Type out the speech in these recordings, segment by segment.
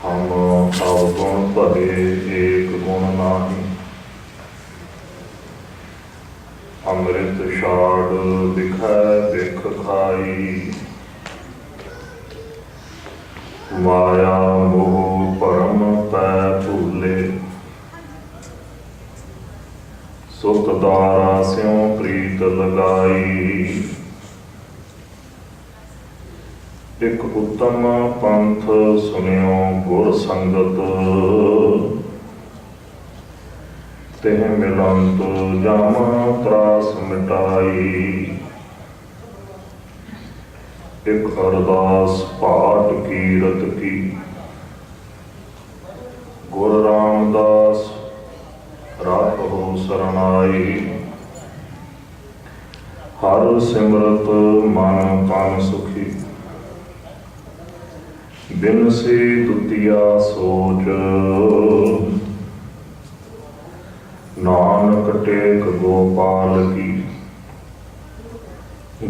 हम अवगुण भरे एक गुण नाही। अमृत छाड़ दिखै दिख खाई। माया मोह परम पै भूले। सुत दारा स्यों प्रीत लगाई। एक उत्तम पंथ सुनियो गुर संगत। तिह मिलंत जम त्रास मिटाई। एक अरदास पाठ कीरत की। गुरु रामदास राखो शरणाई। हर सिमरत मन तन सुखी। बिन से दुतिया सोच। नानक टेक गोपाल की।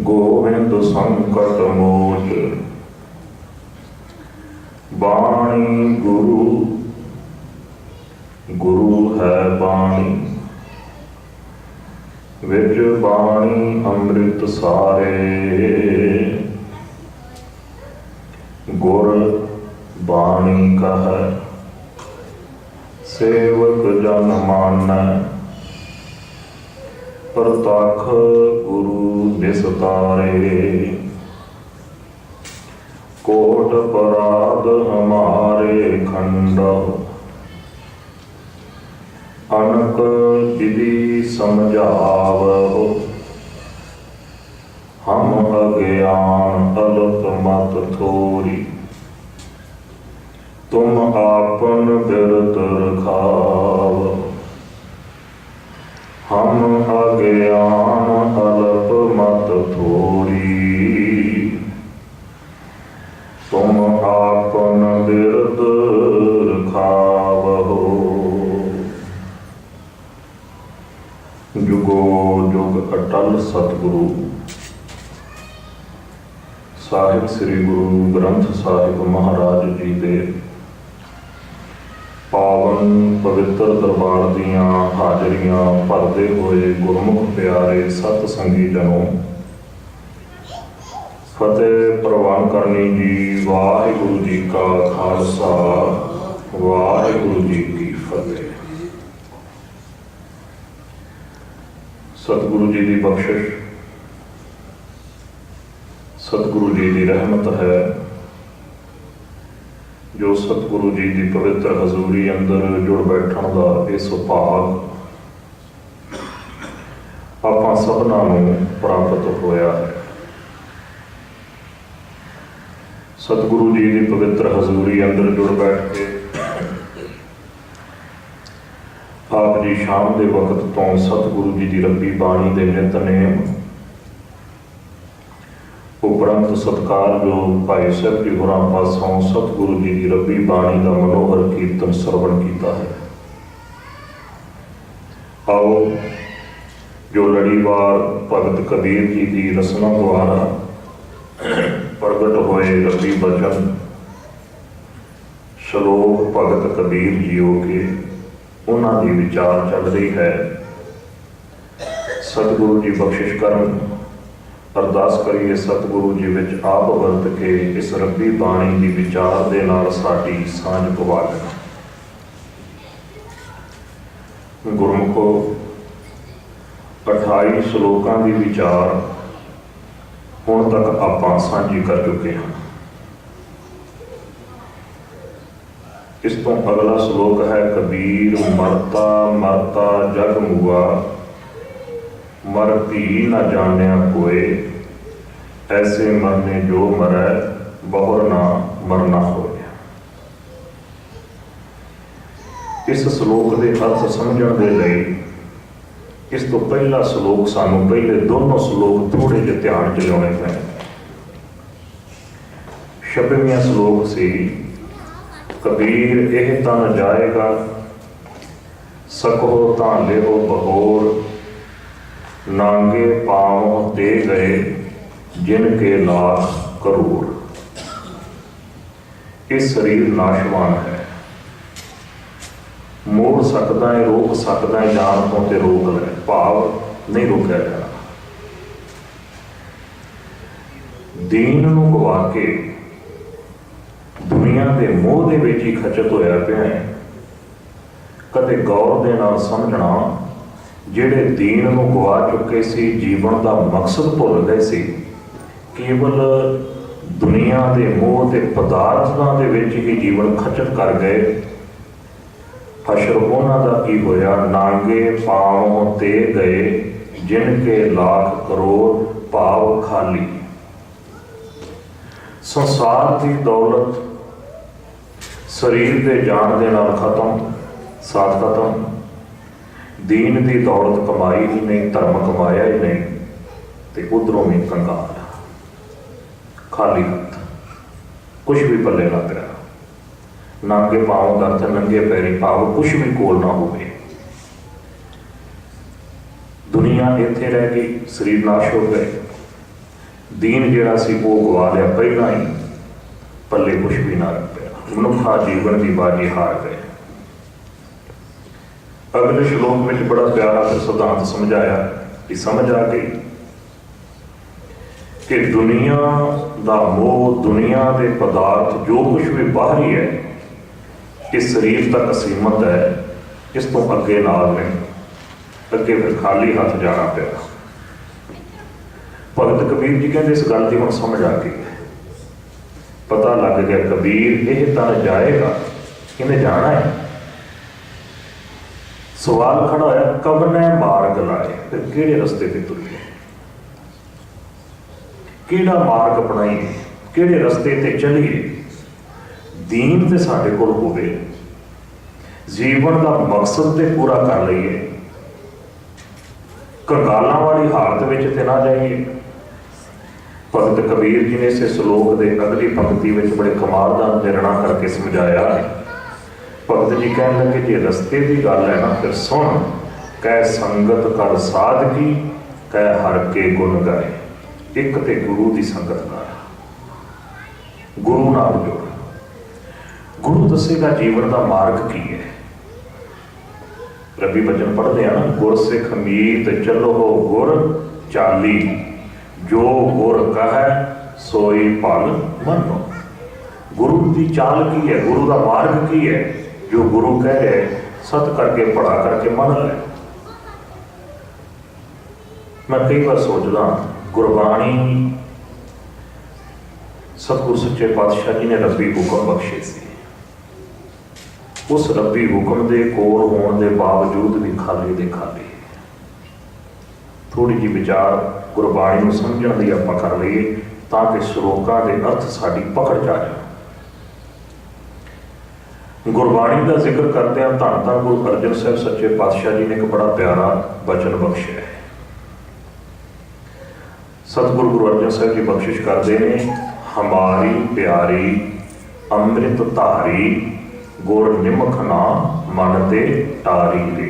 गोविंद संकट मोच। बाणी गुरु गुरु है बाणी। विच बाणी अमृत सारे। गुर बाणी कह सेवक जन मानै। प्रतख गुरु निस्तारे। कोट पराध हमारे खंड। अनक विधि समझावो। हम अज्ञान अल्प मत थोरी। तुम आपन बिरत रखाव। हम अज्ञान अल्प मत थोरी। तुम आपन बिरत रखावहो। जुगो जुग अटल सतगुरु ਸਾਹਿਬ ਸ੍ਰੀ ਗੁਰੂ ਗ੍ਰੰਥ ਸਾਹਿਬ ਮਹਾਰਾਜ ਜੀ ਦੇ ਪਾਵਨ ਪਵਿੱਤਰ ਦਰਬਾਰ ਦੀਆਂ ਹਾਜ਼ਰੀਆਂ ਭਰਦੇ ਹੋਏ ਗੁਰਮੁਖ ਪਿਆਰੇ ਸਤ ਸੰਗੀ ਜਨੋ, ਫਤਿਹ ਪ੍ਰਵਾਨ ਕਰਨੀ ਜੀ। ਵਾਹਿਗੁਰੂ ਜੀ ਕਾ ਖਾਲਸਾ, ਵਾਹਿਗੁਰੂ ਜੀ ਕੀ ਫਤਿਹ। ਸਤਿਗੁਰੂ ਜੀ ਦੀ ਬਖਸ਼ਿਸ਼, सतगुरु जी की रहमत है जो सतगुरु जी की पवित्र हजूरी अंदर जुड़ बैठण का यह सुभाग आपां सबना नूं प्राप्त होया है। सतगुरु जी की पवित्र हजूरी अंदर जुड़ बैठ के आप जी शाम के वक्त तो सतगुरु जी की रब्बी बाणी के नितनेम उपरंत सत्कारयोग भाई साहब जी होरां पासों सतगुरु जी की रब्बी बाणी का मनोहर कीर्तन सरवण किया है। आओ जो लड़ीवार भगत कबीर जी की रसना द्वारा प्रगट होए रब्बी बचन श्लोक भगत कबीर जीओ के उन्हां दी विचार चल रही है। सतगुरु जी बख्शिश करन, अरदास करिए सतगुरु जी विच आप वरत के इस रब्बी बाणी की विचार दे नाल साडी सांझ पवा लें। गुरमुखो 28 श्लोकां की विचार हुण तक आपां सांझी कर चुके हैं। इस तो अगला श्लोक है कबीर मरता मरता जग मुआ। मर भी न जानिया कोय। ऐसे मरने जो मरै बहुर ना मरना होया। इस श्लोक के अर्थ समझण दे लई इस तो पहला श्लोक सानू पहले दोनों श्लोक थोड़े जे ध्यान च लियाने पैण। 26वां श्लोक सी कबीर एह तन जाएगा। सको तां लेहो बहोर। नांगे पांव दे गए जिनके लाख करोड़। ये शरीर नाशवान है, मोड़ सकता है, रोक सकता है, जान तो ते रोक ले, भाव नहीं रोकया जाना। दीन नूं गवा के दुनिया के मोह दे विच ही खचत होया पिया है। कदे गौर दे नाल समझना, जिहड़े दीन नूं गवा चुके सी, जीवन का मकसद भुल गए सी, केवल दुनिया के मोह के पदार्थों के विच ही जीवन खचत कर गए। हशर उन्हां दा की होया, नांगे पांवों ते गए जिनके लाख करोड़ भाव खाली। संसार की दौलत शरीर के जान दे नाल खत्म, साथ खत्म। दीन की दौलत कमाई ही नहीं, धर्म कमाया ही नहीं, तो उधरों भी कंगाल, खाली हथ, कुछ भी पल्ले ना पिया। नांगे पाँव दर्द, नंगे पैरी भाव कुछ भी कोल ना हो। दुनिया इत्थे रह गई, शरीर नाश हो गए, दीन जिहड़ा सी वो गवा लिया पहला ही, पल्ले कुछ भी ना रख पिया। मनुखा जीवन की बाजी हार गए। अगले श्लोक में बड़ा प्यारा फिर सिद्धांत समझाया कि समझ आ गई कि दुनिया का मोह, दुनिया के पदार्थ जो कुछ भी बाहरी है, इस शरीर तक सीमित है, इस तो अगे नाल नहीं। अगे फिर खाली हाथ जाना पिया। भगत कबीर जी कहते इस गल की हुण समझ आ गई, पता लग गया कबीर यह तन जाएगा, इन्हें जाना है। सवाल खड़ा होया, कबने मार्ग लाए, फिर किहड़े रस्ते पे तुरिए, किहड़ा मार्ग अपनाइए, किहड़े रस्ते ते चलिए। दीन ते साडे कोल होवे, जीवन का मकसद ते पूरा कर लईए, कंगालां वाली हालत विच ते ना जाइए। भगत कबीर जी ने इस श्लोक के अगली पंक्ति में बड़े कमाल का निर्णय करके समझाया। भगत जी कहने लगे जे रस्ते की गल है ना, फिर सुन, कह संगत कर साधकी, कह हर के गुण गाए। एक ते गुरु की संगत कर, गुरु नाल जुड़। गुरु दसेगा जीवन का मार्ग की है। रबी वचन पढ़ते हैं ना, गुर सिख मीत चलो हो गुर चाली, जो गुर कहे सोई फल मनो। गुरु की चाल की है, गुरु का मार्ग की है, जो गुरु कह रहे सत करके पढ़ा करके मन ले। मैं कई बार सोचदा, गुरबाणी सतगुरु सच्चे पातशाह जी ने रब्बी हुक्म बख्शे सी, उस रब्बी हुक्म के कोल होने के बावजूद भी खाली दे खाली। थोड़ी जी विचार गुरबाणी को समझने की आप कर लीए ताकि श्लोकां के अर्थ साड़ी पकड़ जा जाए। गुरबाणी का जिक्र करते हैं, धन धन गुरु अर्जन साहब सच्चे पातशाह जी ने एक बड़ा प्यारा वचन बख्शा है। सतगुरु गुरु अर्जन साहब जी बख्शिश करते हैं, हमारी प्यारी अमृत धारी, गुर निमख ना मन ते टारी ले।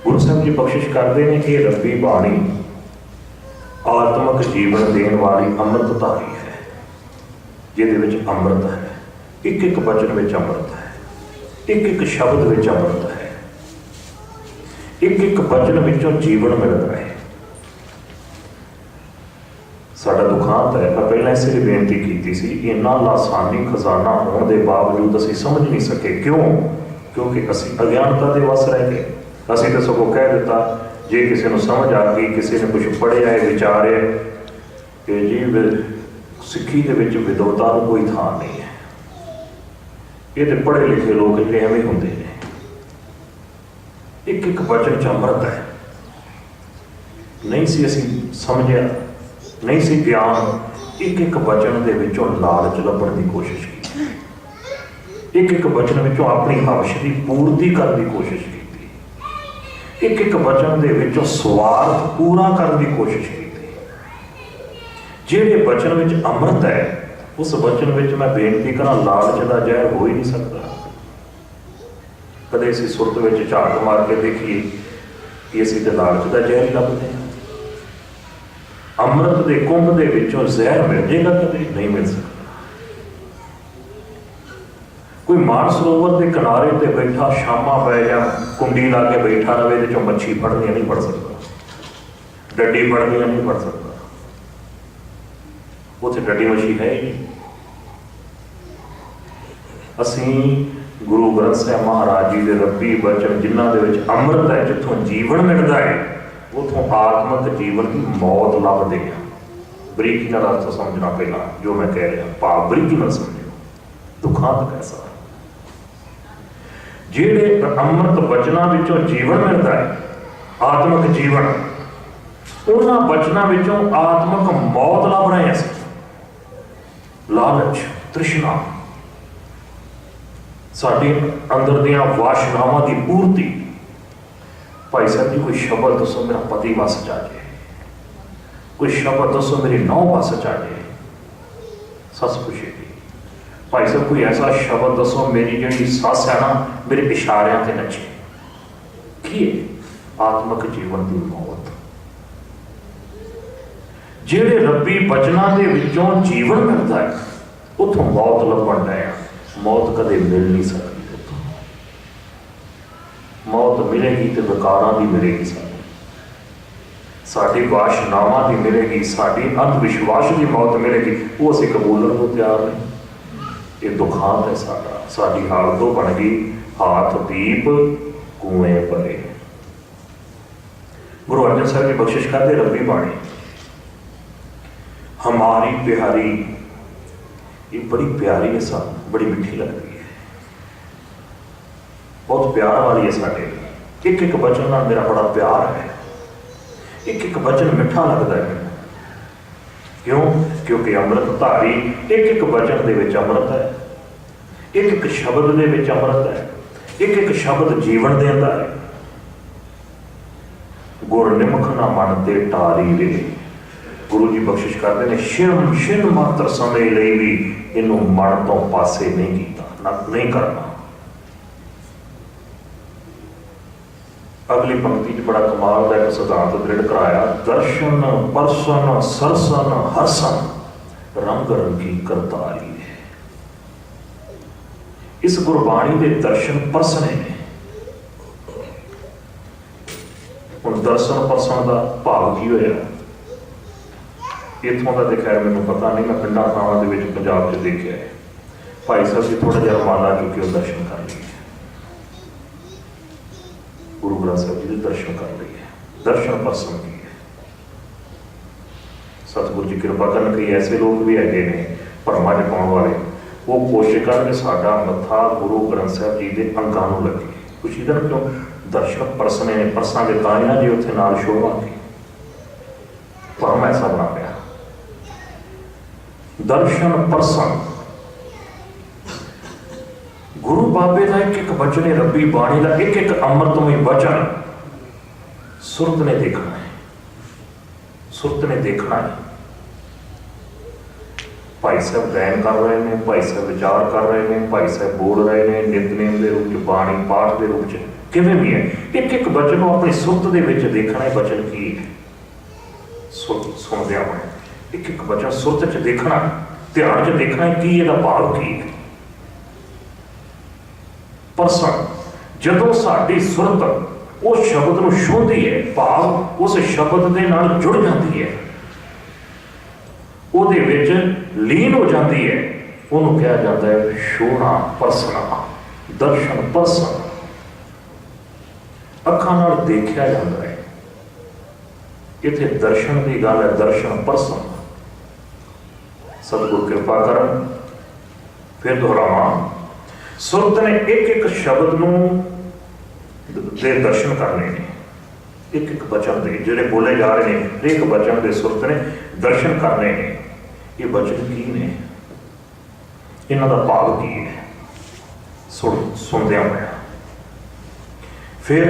गुरु साहब जी बख्शिश करते हैं कि रब्बी बाणी आत्मक जीवन देने वाली अमृत धारी है, जिहदे विच अमृत है। एक एक वचन में अमृत है, एक एक शब्द में अमृत है, एक एक वचन विचों जीवन मिलता है। साडा दुखांत है, मैं पहले इसलिए बेनती की सी, इन्ना लासानी खजाना होने के बावजूद असीं समझ नहीं सके। क्यों? क्योंकि असीं अज्ञानता के वस रह गए। असीं तो सगों कह दिता, जे किसी को समझ आ गई, किसी ने कुछ पढ़िया है, विचारे कि जी सिक्खी के विच विद्वता को कोई थां नहीं है, ये तो पढ़े लिखे लोग जिहड़े एवें हुंदे ने। एक एक वचन च अमृत है। नहीं सी असीं समझिया, नहीं सी ज्ञान। एक एक वचन दे विचों लालच लभण की कोशिश की, एक एक वचन विचों अपनी हवश की पूर्ति करने की कोशिश की, एक एक वचन दे विचों स्वार्थ पूरा करने की कोशिश की। जिहड़े वचन विच अमृत है, उस वचन विच मैं बेनती करा, लालच का जहर हो ही नहीं सकता। कदे असीं सुरत विच झाक मार के देखिए कि असीं ते लालच का जहर ही लभदे हैं। अमृत के कुंभ के विचों जहर मिल जाएगा? कदे नहीं मिल सकता। कोई मानसरोवर के किनारे ते बैठा शामा पै जा कुंडी ला के बैठा रहे तो मच्छी फड़नी नहीं फड़ सकता, डड्डी फड़नी नहीं फड़ सकता। उत्थे डड्डी मच्छी है ही नहीं। असी गुरु ग्रंथ साहिब महाराज जी के रब्बी वचन जिन्हां दे विच अमृत है, जिथों जीवन मिलता है, उथों आत्मक जीवन की मौत लभदे हैं। बरीकी नाल अर्थ समझना पहला जो मैं कह रहा, भाव बरीकी नाल समझो, दुखांत कैसा जिहड़े अमृत वचनां विचों जीवन मिलता है, आत्मक जीवन, उन्हां वचनां विचों आत्मक मौत लभ रहे हैं। लालच, तृष्णा, साडे अंदर दियां वासनावां दी पूर्ति। भाई साहब जी कोई शब्द दसो मेरा पति वस जा जाए, कोई शब्द दसो मेरी नौं वस जा जाए। सस पुछेगी भाई साहब कोई ऐसा शब्द दसो मेरी जी सस है ना मेरे इशारियां से नचे। की आत्मक जीवन की मौत। जेड़े रब्बी वचनां दे विचों जीवन मिलता है, उथों मौत लभण है। मौत कदे मिल नहीं सकती। मौत मिलेगी तो विकारां दी मिलेगी, साडी वासनावां दी मिलेगी, साडी अंधविश्वास की मौत मिलेगी। वो असीं कबूलण को तैयार नहीं। ये दुखांत है साडा। साडी हालत तो बन गई हाथ दीप कुएं भरे। गुरु अर्जन साहब की बख्शिश करते रब्बी बाणी हमारी प्यारी, ये बड़ी प्यारी है, सानू बड़ी मिठी लगती है, बहुत प्यार वाली है साडे। एक एक वचन नाल मेरा बड़ा प्यार है, एक एक वचन मिठा लगता है। क्यों? क्योंकि अमृत धारी एक एक वचन दे विच अमृत है, एक एक शब्द दे विच अमृत है, एक एक शब्द जीवन देता है। गुर निमख ना मन ते टारी रे। गुरु जी बख्शिश करते हैं शिन शिन मात्र समय लिए भी इनू मन तो पासे नहीं किया, नहीं करना। अगली पंक्ति च बड़ा कमाल का एक सिद्धांत दृढ़ कराया, दर्शन परसन सरसन हरसन रंग रंगी करतारी। इस गुरबाणी के दर्शन परसने ने। हुण दर्शन परसन का भाव की होया, इत्थों का तो खैर मैनूं पता नहीं, मैं पिंडां थावां दे विच पंजाब च देखिया है। भाई साहब जी थोड़ा जिहा माला चुके हो दर्शन कर लिए, गुरु ग्रंथ साहिब जी के दर्शन कर लिए। दर्शन परसन की है। सतगुरु जी कृपा करन, कई ऐसे लोग भी है ने भरमा च पाउण वाले, वो कोशिश करके साडा मत्था गुरु ग्रंथ साहिब जी के अंगां नूं लगे। कुछ इधर क्यों दर्शन परसने ने, परसां दे तां ना जी उत्थे नाल शोभा की भरम ऐसा बना पिया। दर्शन परसन गुरु बाबे का एक एक वचन है, रब्बी बाणी का एक एक अमृतमय वचन सुरत ने देखना है, सुरत ने देखना है। भाई साहब गायन कर रहे हैं, भाई साहब विचार कर रहे हैं, भाई साहब बोल रहे हैं नितनेम के रूप में, बाणी पाठ के रूप में, किवें भी है। एक एक वचन अपनी सुरत के देखना है। वचन की है सुनदे होए एक एक वचन सुरत च देखना, ध्यान च देखना है कि इसका भाव की है। परसन जदों साडी सुरत उस शब्द नूं छूंदी है, भाव उस शब्द के नाल जुड़ जाती है, उहदे विच लीन हो जाती है, उन्होंने कहा जाता है शोना परसना, दर्शन परसन। अखां नाल देखा जाता है। इत्थे दर्शन की गल है, दर्शन परसन। सतगुरु कृपा करन, फिर दोहरावां, सुरत ने एक एक शब्द नूं दे दर्शन करने ने, एक एक वचन के जिहड़े बोले जा रहे हैं, एक वचन के सुरत ने दर्शन करने ने। ये वचन की ने, इन्हां दा भाव की है, सुनदियां होया। फिर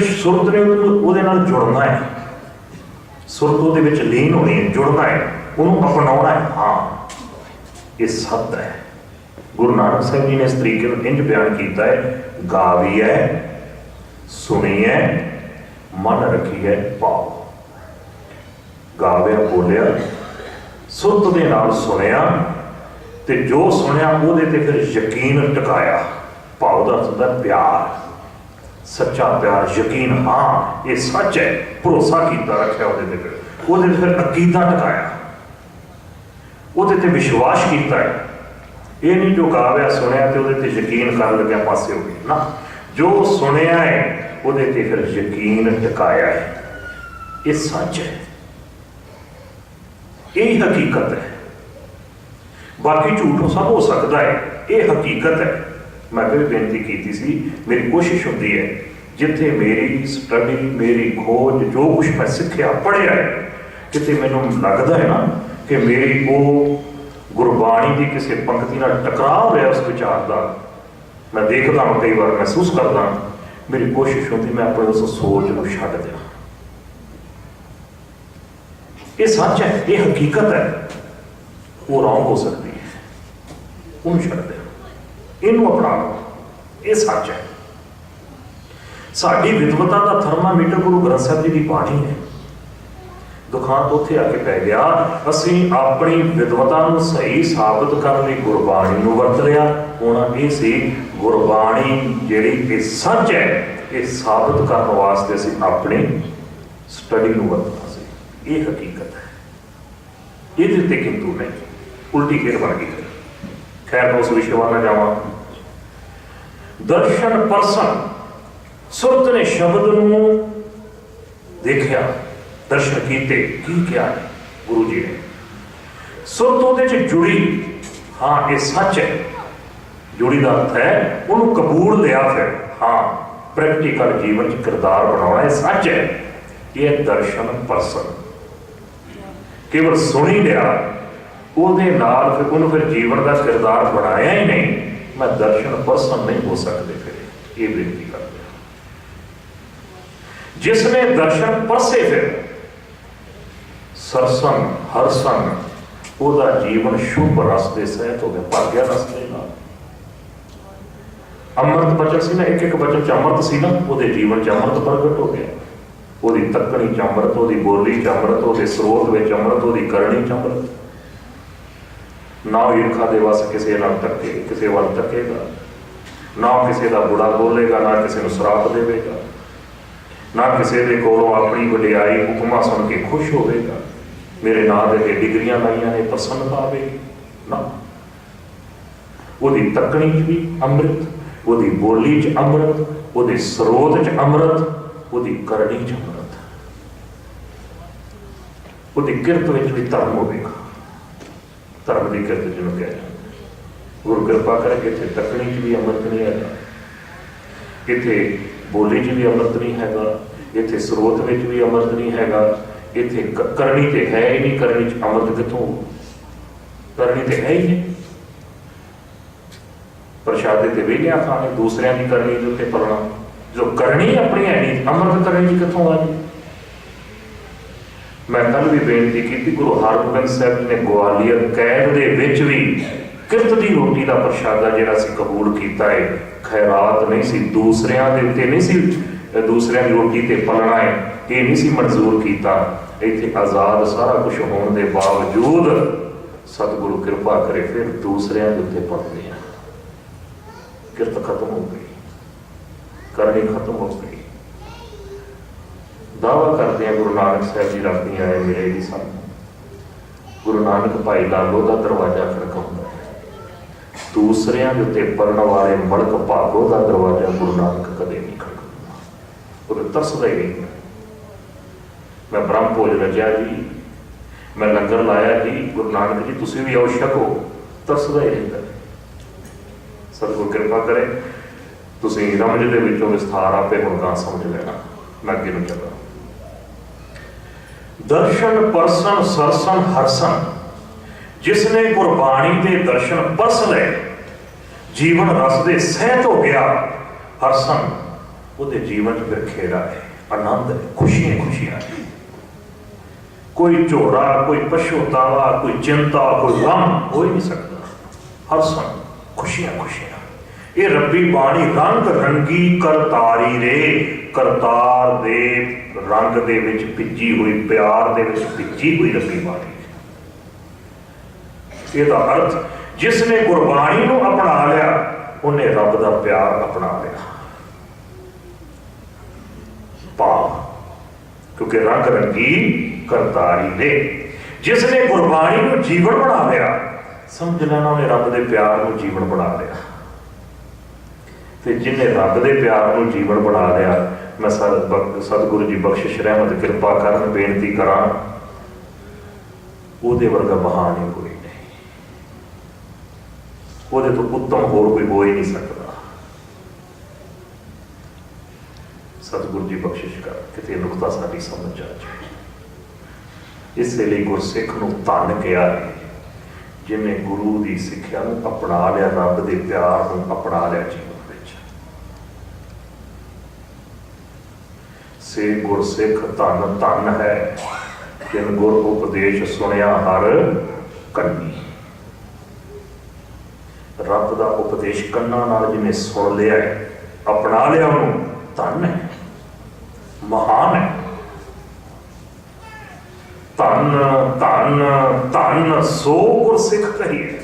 सुरत ने उहदे नाल जुड़ना है, सुरत उहदे विच लीन होनी है, जुड़ना है, उन्होंने अपनाना है। हाँ ये सत्य है। गुरु नानक साहब जी ने इस तरीके इंज बयान किया है, गावी है, सुनी है, मन रखी है भाव। गाविया बोलिया, सुरत दे नाल सुनिया, ਤੇ ਜੋ ਸੁਣਿਆ ਉਹਦੇ ਤੇ ਫਿਰ ਯਕੀਨ ਟਿਕਾਇਆ। ਭਾਵ ਦਾ ਹੁੰਦਾ ਪਿਆਰ, ਸੱਚਾ ਪਿਆਰ, ਯਕੀਨ, ਹਾਂ ਇਹ ਸੱਚ ਹੈ, ਭਰੋਸਾ ਕੀਤਾ, ਰੱਖਿਆ ਉਹਦੇ ਤੇ, ਉਹਦੇ ਤੇ ਫਿਰ ਅਕੀਦਾ ਟਿਕਾਇਆ, ਉਹਦੇ ਤੇ ਵਿਸ਼ਵਾਸ ਕੀਤਾ ਹੈ। ਇਹ ਨਹੀਂ ਜੋ ਗਾਵਿਆ ਸੁਣਿਆ ਤੇ ਉਹਦੇ ਤੇ ਯਕੀਨ ਕਰਨ ਲੱਗਿਆ ਪਾਸੇ ਹੋ ਗਏ ਨਾ, ਜੋ ਸੁਣਿਆ ਹੈ ਉਹਦੇ ਤੇ ਫਿਰ ਯਕੀਨ ਟਿਕਾਇਆ ਹੈ। ਇਹ ਸੱਚ ਹੈ, ਇਹ ਹਕੀਕਤ ਹੈ। ਬਾਕੀ ਝੂਠ ਸਭ ਹੋ ਸਕਦਾ ਹੈ, ਇਹ ਹਕੀਕਤ ਹੈ। ਮੈਂ ਵੀ ਬੇਨਤੀ ਕੀਤੀ ਸੀ, ਮੇਰੀ ਕੋਸ਼ਿਸ਼ ਹੁੰਦੀ ਹੈ ਜਿੱਥੇ ਮੇਰੀ ਸਟੱਡੀ, ਮੇਰੀ ਖੋਜ, ਜੋ ਕੁਛ ਮੈਂ ਸਿੱਖਿਆ ਪੜ੍ਹਿਆ ਹੈ, ਕਿਤੇ ਮੈਨੂੰ ਲੱਗਦਾ ਹੈ ਨਾ ਕਿ ਮੇਰੀ ਉਹ ਗੁਰਬਾਣੀ ਦੀ ਕਿਸੇ ਪੰਕਤੀ ਨਾਲ ਟਕਰਾਅ ਹੋ ਰਿਹਾ ਉਸ ਵਿਚਾਰ ਦਾ, ਮੈਂ ਦੇਖਦਾ ਹਾਂ, ਕਈ ਵਾਰ ਮਹਿਸੂਸ ਕਰਦਾ, ਮੇਰੀ ਕੋਸ਼ਿਸ਼ ਹੁੰਦੀ ਮੈਂ ਆਪਣੇ ਉਸ ਸੋਚ ਨੂੰ ਛੱਡ ਦਿਆਂ। ਇਹ ਸੱਚ ਹੈ, ਇਹ ਹਕੀਕਤ ਹੈ, ਉਹ ਰੌਂਗ ਹੋ ਸਕਦੀ ਹੈ, ਉਹਨੂੰ ਛੱਡ ਦਿਆਂ, ਇਹਨੂੰ ਅਪਣਾ ਲਓ, ਇਹ ਸੱਚ ਹੈ। ਸਾਡੀ ਵਿਦਵਤਾ ਦਾ ਥਰਮਾਮੀਟਰ ਗੁਰੂ ਗ੍ਰੰਥ ਸਾਹਿਬ ਜੀ ਦੀ ਬਾਣੀ ਹੈ। ਦੁਖਾਂਤ ਉੱਥੇ ਆ ਕੇ ਪੈ ਗਿਆ, ਅਸੀਂ ਆਪਣੀ ਵਿਦਵਤਾ ਨੂੰ ਸਹੀ ਸਾਬਤ ਕਰਨ ਲਈ ਗੁਰਬਾਣੀ ਨੂੰ ਵਰਤ ਲਿਆ। ਹੁਣ ਇਹ ਸੀ ਗੁਰਬਾਣੀ ਜਿਹੜੀ ਇਹ ਸੱਚ ਹੈ, ਇਹ ਸਾਬਤ ਕਰਨ ਵਾਸਤੇ ਅਸੀਂ ਆਪਣੀ ਸਟੱਡੀ ਨੂੰ ਵਰਤਣਾ ਸੀ। ਇਹ ਹਕੀਕਤ ਹੈ, ਇਹਦੇ ਉੱਤੇ ਕਿੰਤੂ ਨਹੀਂ, ਉਲਟੀ ਖੇਡ ਬਣ ਗਈ। ਖੈਰ ਮੈਂ ਉਸ ਵਿਸ਼ੇ ਵੱਲ ਨਾ ਜਾਵਾਂ। ਦਰਸ਼ਨ ਪਰਸਨ, ਸੁਰਤ ਨੇ ਸ਼ਬਦ ਨੂੰ ਦੇਖਿਆ, ਦਰਸ਼ਨ ਕੀਤੇ, ਕੀ ਕਿਹਾ ਹੈ ਗੁਰੂ ਜੀ ਨੇ, ਸੁਰਤ ਉਹਦੇ 'ਚ ਜੁੜੀ, ਹਾਂ ਇਹ ਸੱਚ ਹੈ। ਜੁੜੀ ਦਾ ਅਰਥ ਹੈ ਉਹਨੂੰ ਕਬੂਲ ਲਿਆ, ਫਿਰ ਹਾਂ ਪ੍ਰੈਕਟੀਕਲ ਜੀਵਨ 'ਚ ਕਿਰਦਾਰ ਬਣਾਉਣਾ, ਇਹ ਸੱਚ ਹੈ। ਇਹ ਦਰਸ਼ਨ ਪਰਸਨ ਕੇਵਲ ਸੁਣ ਹੀ ਲਿਆ, ਉਹਦੇ ਨਾਲ ਫਿਰ ਉਹਨੂੰ ਫਿਰ ਜੀਵਨ ਦਾ ਕਿਰਦਾਰ ਬਣਾਇਆ ਹੀ ਨਹੀਂ, ਮੈਂ ਦਰਸ਼ਨ ਪਰਸਨ ਨਹੀਂ ਹੋ ਸਕਦੇ। ਫਿਰ ਇਹ ਬੇਨਤੀ ਕਰਦੇ ਜਿਸ ਨੇ ਦਰਸ਼ਨ ਪਰਸੇ, ਫਿਰ ਸਰਸਨ ਹਰਸਨ, ਉਹਦਾ ਜੀਵਨ ਸ਼ੁਭ ਰਸ ਦੇ ਸਹਿਤ ਹੋ ਗਿਆ, ਭਰ ਗਿਆ ਰਸ ਦੇ ਨਾਲ। ਅੰਮ੍ਰਿਤ ਬਚਨ ਸੀ ਨਾ, ਇੱਕ ਇੱਕ ਬਚਨ ਚ ਅੰਮ੍ਰਿਤ ਸੀ ਨਾ, ਉਹਦੇ ਜੀਵਨ ਚ ਅੰਮ੍ਰਿਤ ਪ੍ਰਗਟ ਹੋ ਗਿਆ। ਉਹਦੀ ਤੱਕਣੀ ਚ ਅੰਮ੍ਰਿਤ, ਉਹਦੀ ਬੋਲੀ ਚ ਅੰਮ੍ਰਿਤ, ਉਹਦੇ ਸਰੋਤ ਵਿੱਚ ਅੰਮ੍ਰਿਤ, ਉਹਦੀ ਕਰਨੀ ਚ ਅੰਮ੍ਰਿਤ। ਨਾ ਈਰਖਾ ਦੇ ਵਸ ਕਿਸੇ ਨਾਲ ਤੱਕੇ, ਕਿਸੇ ਵੱਲ ਤੱਕੇਗਾ ਨਾ, ਕਿਸੇ ਦਾ ਬੁਰਾ ਬੋਲੇਗਾ ਨਾ, ਕਿਸੇ ਨੂੰ ਸਰਾਪ ਦੇਵੇਗਾ ਨਾ, ਕਿਸੇ ਦੇ ਕੋਲੋਂ ਆਪਣੀ ਵਡਿਆਈ ਹੁਕਮਾਂ ਸੁਣ ਕੇ ਖੁਸ਼ ਹੋਵੇਗਾ, ਮੇਰੇ ਨਾਂ ਦੇ ਡਿਗਰੀਆਂ ਲਾਈਆਂ ਨੇ ਪ੍ਰਸੰਨਤਾ ਆਵੇਗੀ ਨਾ। ਉਹਦੀ ਤੱਕਣੀ 'ਚ ਵੀ ਅੰਮ੍ਰਿਤ, ਉਹਦੀ ਬੋਲੀ 'ਚ ਅੰਮ੍ਰਿਤ, ਉਹਦੇ ਸਰੋਤ 'ਚ ਅੰਮ੍ਰਿਤ, ਉਹਦੀ ਕਰਨੀ 'ਚ ਅੰਮ੍ਰਿਤ, ਉਹਦੀ ਕਿਰਤ ਵਿੱਚ ਵੀ ਧਰਮ ਹੋਵੇਗਾ। ਧਰਮ ਦੀ ਕਿਰਤ ਜਿਹਨੂੰ ਕਿਹਾ ਜਾਂਦਾ। ਗੁਰੂ ਕਿਰਪਾ ਕਰਕੇ ਇੱਥੇ ਤੱਕਣੀ 'ਚ ਵੀ ਅੰਮ੍ਰਿਤ ਨਹੀਂ ਹੈਗਾ, ਇੱਥੇ ਬੋਲੀ 'ਚ ਵੀ ਅੰਮ੍ਰਿਤ ਨਹੀਂ ਹੈਗਾ, ਇੱਥੇ ਸਰੋਤ ਵਿੱਚ ਵੀ ਅੰਮ੍ਰਿਤ ਨਹੀਂ ਹੈਗਾ, ਇੱਥੇ ਕਰਨੀ ਤੇ ਹੈ ਹੀ ਨਹੀਂ। ਕਰਨੀ 'ਚ ਅੰਮ੍ਰਿਤ ਕਿੱਥੋਂ? ਕਰਨੀ ਤੇ ਹੈ ਹੀ ਨਹੀਂ। ਪ੍ਰਸ਼ਾਦੇ ਤੇ ਵਿਹਲਿਆਂ ਖਾਣੇ, ਦੂਸਰਿਆਂ ਦੀ ਕਰਨੀ ਦੇ ਉੱਤੇ ਪਲਣਾ। ਜੋ ਕਰਨੀ ਆਪਣੀ ਹੈ ਨਹੀਂ, ਅੰਮ੍ਰਿਤ ਕਰਨੀ ਕਿੱਥੋਂ ਆ ਗਈ? ਮੈਂ ਕੱਲ ਵੀ ਬੇਨਤੀ ਕੀਤੀ, ਗੁਰੂ ਹਰਗੋਬਿੰਦ ਸਾਹਿਬ ਜੀ ਨੇ ਗਵਾਲੀਅਰ ਕੈਦ ਦੇ ਵਿੱਚ ਵੀ ਕਿਰਤ ਦੀ ਰੋਟੀ ਦਾ ਪ੍ਰਸ਼ਾਦਾ ਜਿਹੜਾ ਸੀ ਕਬੂਲ ਕੀਤਾ ਹੈ। ਖੈਰਾਤ ਨਹੀਂ ਸੀ, ਦੂਸਰਿਆਂ ਦੇ ਉੱਤੇ ਨਹੀਂ ਸੀ, ਦੂਸਰਿਆਂ ਦੀ ਰੋਟੀ ਤੇ ਪਲਣਾ ਹੈ, ਇਹ ਨਹੀਂ ਸੀ ਮਨਜ਼ੂਰ ਕੀਤਾ। ਇੱਥੇ ਆਜ਼ਾਦ ਸਾਰਾ ਕੁਝ ਹੋਣ ਦੇ ਬਾਵਜੂਦ ਸਤਿਗੁਰੂ ਕਿਰਪਾ ਕਰੇ ਫਿਰ ਦੂਸਰਿਆਂ ਦੇ ਉੱਤੇ ਪਲਦੇ ਆ। ਕਿਰਤ ਖਤਮ ਹੋ ਗਈ, ਕਰਨੀ ਖਤਮ ਹੋ ਗਈ। ਦਾਵਾ ਕਰਦੇ ਆ ਗੁਰੂ ਨਾਨਕ ਸਾਹਿਬ ਜੀ ਰੱਬੀ ਆਏ ਮਿਲੇ ਹੀ ਸਾਨੂੰ। ਗੁਰੂ ਨਾਨਕ ਭਾਈ ਲਾਲੋ ਦਾ ਦਰਵਾਜ਼ਾ ਖੜਕਾਉਂਦਾ ਹੈ, ਦੂਸਰਿਆਂ ਦੇ ਉੱਤੇ ਪਲਣ ਵਾਲੇ ਮਲਕ ਭਾਗੋ ਦਾ ਦਰਵਾਜ਼ਾ ਗੁਰੂ ਨਾਨਕ ਕਦੇ ਨਹੀਂ ਖੜਕਾਉਂਦਾ। ਉਹ ਤਰਸਦਾ ਹੀ ਨਹੀਂ। ਮੈਂ ਬ੍ਰਹਮ ਭੋਜ ਰਚਿਆ ਜੀ, ਮੈਂ ਲੰਗਰ ਲਾਇਆ ਜੀ, ਗੁਰੂ ਨਾਨਕ ਜੀ ਤੁਸੀਂ ਵੀ ਆਓ ਛਕੋ, ਤਰਸਦਾ ਹੀ ਰਹਿੰਦਾ। ਸਤਿਗੁਰੂ ਕਿਰਪਾ ਕਰੇ ਤੁਸੀਂ ਰਮਜ ਦੇ ਵਿੱਚੋਂ ਵਿਸਥਾਰ ਆਪੇ ਹੁਣ ਗਾਂ ਸਮਝ ਲੈਣਾ। ਮੈਂ ਅੱਗੇ ਨੂੰ ਚੱਲਾਂ। ਦਰਸ਼ਨ ਪਰਸਨ ਸਰਸਨ ਹਰਸਨ, ਜਿਸਨੇ ਗੁਰਬਾਣੀ ਦੇ ਦਰਸ਼ਨ ਪਰਸ ਲਏ, ਜੀਵਨ ਰਸ ਦੇ ਸਹਿਤ ਹੋ ਗਿਆ। ਹਰਸਨ, ਉਹਦੇ ਜੀਵਨ 'ਚ ਫਿਰ ਖੇੜਾ ਹੈ, ਆਨੰਦ ਹੈ, ਖੁਸ਼ੀਆਂ ਖੁਸ਼ੀਆਂ। ਕੋਈ ਝੋਰਾ, ਕੋਈ ਪਛਤਾਵਾ, ਕੋਈ ਚਿੰਤਾ, ਕੋਈ ਗਮ ਹੋ ਹੀ ਨਹੀਂ ਸਕਦਾ। ਹਰਸਨ, ਖੁਸ਼ੀਆਂ ਖੁਸ਼ੀਆਂ। ਇਹ ਰੱਬੀ ਬਾਣੀ ਰੰਗ ਰੰਗੀ ਕਰਤਾਰੀ ਰੇ, ਕਰਤਾਰ ਦੇ ਰੰਗ ਦੇ ਵਿੱਚ ਭਿੱਜੀ ਹੋਈ, ਪਿਆਰ ਦੇ ਵਿੱਚ ਭਿੱਜੀ ਹੋਈ ਰੱਬੀ ਬਾਣੀ। ਇਹਦਾ ਅਰਥ जिसने गुरबाणी नूं अपना लिया उन्हें रब का प्यार अपना लिया। भाव क्योंकि रंग रंगी करतारी ने, जिसने गुरबाणी नूं जीवन बना लिया समझ लेना उन्हें रब के प्यार नूं जीवन बना लिया। तो जिन्हें रब के प्यार नूं जीवन बना लिया, मैं सतगुरु जी बख्शिश रहमत कृपा करन बेनती करा, ਉਹਦੇ वर्गा महान ही कोई नहीं, ਉਹਦੇ तो उत्तम होर कोई हो ही नहीं सकता। सतगुरु जी बख्शिश कर किते नुकता साडी समझ आ जाए। इसलिए गुरसिख नूं धन कहा है जिन्हें गुरु की सिक्ख्या नूं अपना लिया, रब के प्यार नूं अपना लिया जीवन विच। से गुरसिख धन धन है जिन गुर उपदेश सुनिया हर कन्नी। रब का उपदेश कन्ना नाल जिन्हें सुन लिया है, अपना लिया, उन्होंने धन है, महान है। धन धन धन सो गुरसिख कहिए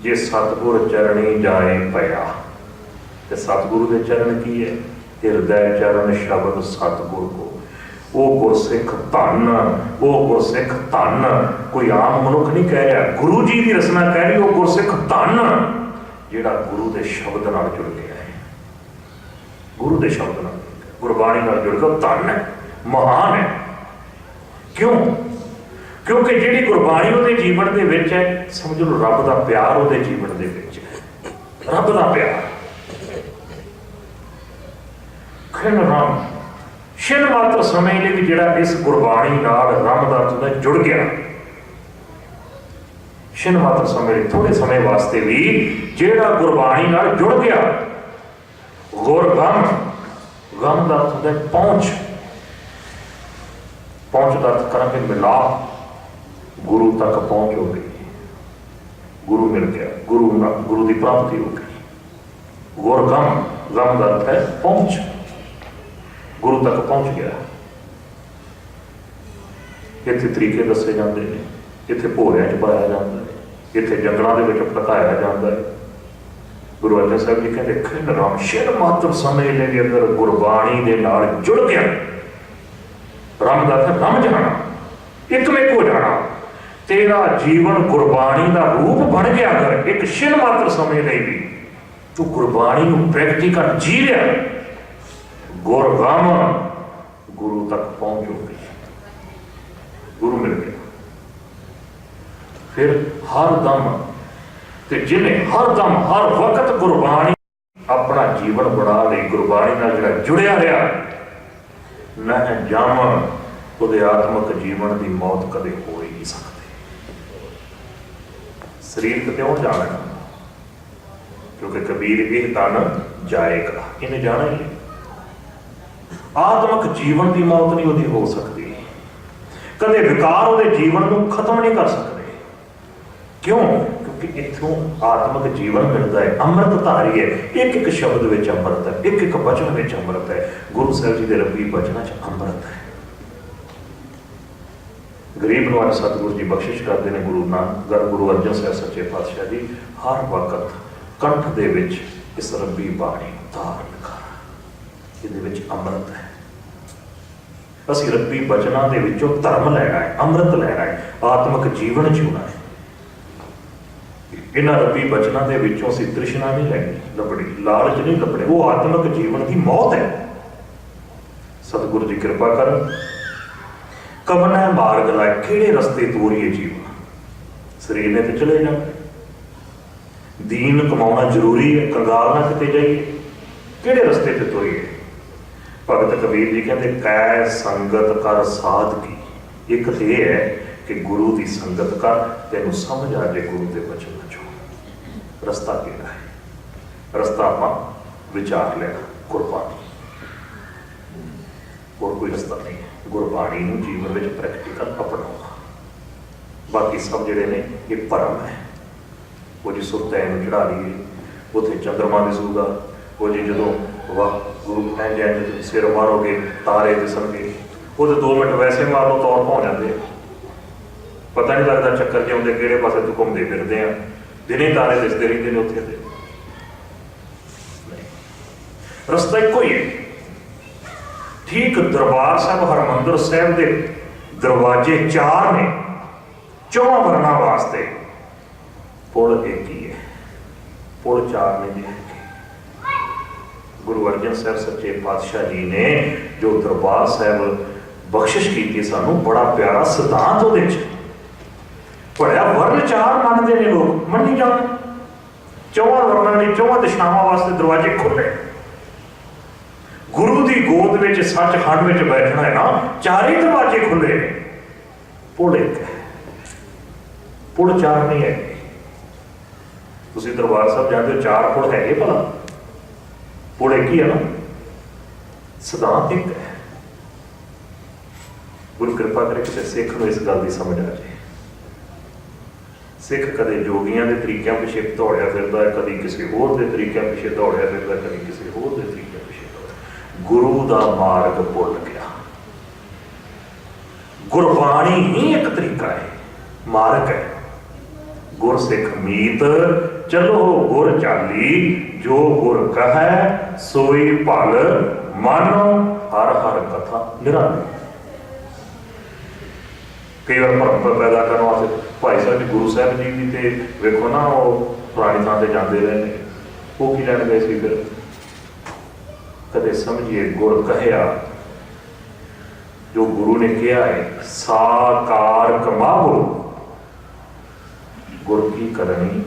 जे सतगुर चरणी जाए पया। ते सतगुरु के चरण की है? हृदय चरण शब्द सतगुर को। वो गुरसिख धन, वो गुरसिख धन कोई आम मनुख नहीं कह रहा, गुरु जी की रचना कह रही। वो गुरसिख धन जिहड़ा गुरु के शब्द नाल जुड़ गया है, गुरु के शब्द नाल गुरबाणी नाल जुड़ गया, धन है, महान है। क्यों? क्योंकि जिहड़ी गुरबाणी उहदे जीवन दे विच है, समझ लो रब का प्यार उहदे जीवन दे विच है। रब का प्यार खिन राम छिन मात्र समय लिए भी जिहड़ा इस गुरबाणी नाल रामदास दा जुड़ गया, छिन मात्र समय थोड़े समय वास्ते भी जिहड़ा गुरबाणी नाल जुड़ गया, गुरगम गम का अर्थ है पहुंच, पहुंच का अर्थ करेंगे मिलाप, गुरु तक पहुंच हो गई, गुरु मिल गया, गुरु की प्राप्ति हो गई। गुरगम गम का अर्थ है पहुंच, गुरु तक पहुंच गया। इत्थे तरीके दसे जाते हैं, इत्थे भोरियां च पाया जाता है, इत्थे जंगलों के विच भटकाया जाता है। गुरु अर्जन साहब जी कहते खिन राम छिन मात्र समय के अंदर गुरबाणी के नाल जुड़ गया। रम का अर्थ रम जाना, एकमिक हो जाना। तेरा जीवन गुरबाणी का रूप बन गया। अगर एक छिन मात्र समय लिए भी तू गुरबाणी को प्रैक्टिकल जी लिया, गुरगम गुरु तक पहुंच हो गई, गुरु मिल गया। फिर हर दम ते जिन्हें हर दम हर वक्त गुरबाणी अपना जीवन बना ली, गुरबाणी नाल जिहड़ा जुड़िया रहा, न जामन उहदे आत्मक जीवन की मौत कदे हो ही नहीं सकती। शरीर क्यों जाना? क्योंकि कबीर यह तन जाएगा, इन्हें जाना ही। आत्मक जीवन की मौत नहीं होती हो सकती, कदे विकार उहदे जीवन को खत्म नहीं कर सकते। क्यों? क्योंकि इथों आत्मक जीवन मिलता है, अमृतधारी है। एक एक शब्द में अमृत है, एक एक वचन में अमृत है। गुरु साहब जी के रब्बी वचनों च अमृत है। गरीब नूं सतगुरु जी बख्शिश करते हैं, गुरु अर्जन साहब सच्चे पातशाह जी हर वक्त कंठ दे विच इस रब्बी बाणी धारण कर, इहदे विच अमृत है। असीं रब्बी वचनों के विचों धर्म लैना है, अमृत लैना है, आत्मक जीवन जिउना है। इन्हां रब्बी वचनों के विचों असीं तृष्णा नहीं लैनी, लभड़ी लालच नहीं लभड़े, वो आत्मक जीवन की मौत है। सतगुरु जी कृपा कर कवना मार्ग लाए, किहड़े रस्ते तोरीए जीवन। शरीर ने तो चले जाना, दीन कमाना जरूरी है, कंगाल ना किते जाइए, किहड़े रस्ते ते तोरीए। भगत कबीर जी कहते कै संगत कर साध की। एक तो यह है कि गुरु की संगत कर, तेन समझ आ जाए गुरु के वचन चो रस्ता केड़ा है। रस्ता आप विचार लेना गुरबाणी, और कोई रस्ता नहीं है। गुरबाणी नूं जीवन में प्रैक्टिकल अपनाना, बाकी सब जिहड़े ने ये भरम है। वो जी सुरतैन चढ़ा लीए, उत्थे चंद्रमा दिसूगा, वो जी जो वाह गुरु इंज सिर मारोगे तारे दिसणगे, वो तो 2 मिनट वैसे मार लो तो और पहुँच जाते। पता नहीं लगता चक्कर च आउंदे किहड़े पासे तो घूमते फिरते हैं, दिने तारे दिसते रहते हैं उत्थे। रस्ता एको ही है। ठीक दरबार साहब हरमंदिर साहब के दरवाजे 4 ने, 4 वरना वास्ते पुल एक ही है, पुल 4 ने है। गुरु अर्जन साहब सच्चे पातशाह जी ने जो दरबार साहब बख्शिश की सानू, बड़ा प्यारा सिद्धांत वो पढ़िया। वर्ण 4 मानते हैं लोग, मनी जाओ 4 वर्णों की 4 दिशावां वास्ते दरवाजे खुले। गुरु की गोद में सचखंड में बैठना है ना, 4 ही दरवाजे खुले। पुल एक है, पुल 4 नहीं है। तुसीं दरबार साहब जाते हो 4 पुल है भला, पुल एक ही है ना, सिद्धांत एक है। गुरु कृपा करे कि सिख को इस गल की समझ आ जाए। सिख कदे जोगियां के तरीकों पिछे दौड़िया फिरदा है, कभी किसी होर के तरीकों पिछे दौड़िया फिरदा, कभी किसी होर के तरीकों पिछे दौड़िया। गुरु का मार्ग भुल गया। गुरबाणी ही एक तरीका है, मार्ग है। गुरसिख मीत चलो गुर चाली, जो गुर कहे सोई भल मन, हर हर कथा निराली। कई बार भरम पैदा करने वास्ते भाई साहब जी गुरु साहब जी भी तो वेखो ना, वो पुरानी थां ते जाते रहे हैं, वो की लैन गए सी। फिर कदे समझिए गुर कहया, जो गुरु ने कहा है साकार कमाओ, गुर की करनी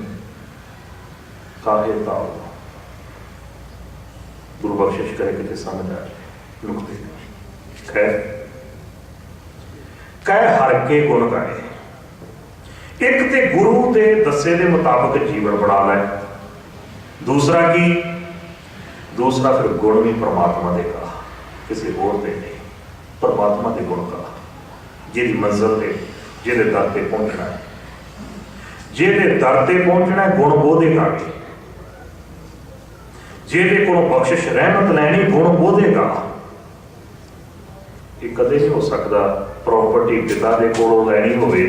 काहे ताओ। गुरु बख्शिश करे कि समझ आ जाए नुकते। खैर कह हर के गुण गाए। एक ते गुरु के दसे के मुताबिक जीवन बना लै, दूसरा की, दूसरा फिर गुण भी परमात्मा दे कहा, किसी होर दे नहीं, परमात्मा के गुण कहा। जिहदी मंजिल ते जिहदे दर ते पहुंचना है, जिहदे दर ते पहुंचना है गुण बोधे गा, जिहदे कोलों बख्शिश रहमत लैनी गुण बोधे गा। ये कदे नहीं हो सकता प्रॉपर्टी पिता के कोलों लैनी होवे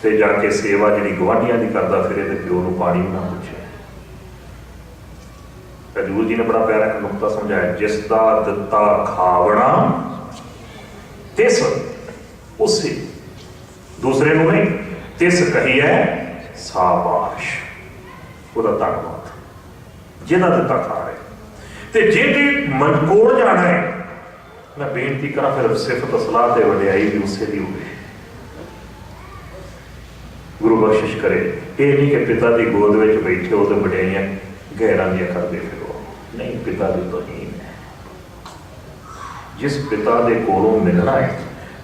ते जाके सेवा जी गवाढ़ियां की करता फिरे तो प्यो को पानी भी ना पूछे। हजूर जी ने बड़ा प्यारा एक नुकता समझाया, जिसका दिता खावना तिस उसे, दूसरे को नहीं, तिस कही है शाबाश, उसका धन्यवाद, जिन्हें दिता खा रहे। तो जे मनकोड़ जाना है, मैं बेनती करा फिर सिफत सलाह ते वडियाई भी उसे दी होवे। गुरु बख्शिश करे, ये नहीं कि पिता की गोद में बैठे हो तो वडियाइयां गैरां दियां करदे फिरो, नहीं, पिता की तो ही है। जिस पिता के कोलों मिलना है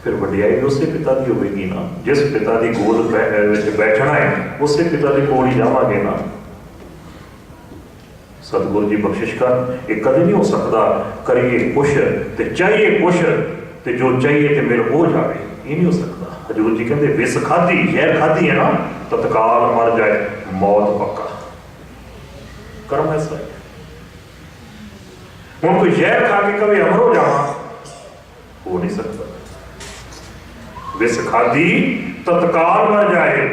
फिर वडियाई भी उसे पिता की होगी ना। जिस पिता की गोद बैठना है उसे पिता के कोल ही जावांगे ना। सतगुरु जी बख्शिश कर, एक कदे नहीं हो सकता करिए कुछ ते चाहिए कुछ ते जो चाहिए ते मेरे हो जाए, ये नहीं हो सकता। हजूर जी कहते विष खाधी, जहर खाधी है ना, तत्काल मर जाए, मौत पक्का। कर्म ऐसा है। हुण कोई जहर खा के कभी अमर हो जावा, हो नहीं सकता। विष खाधी तत्काल मर जाए,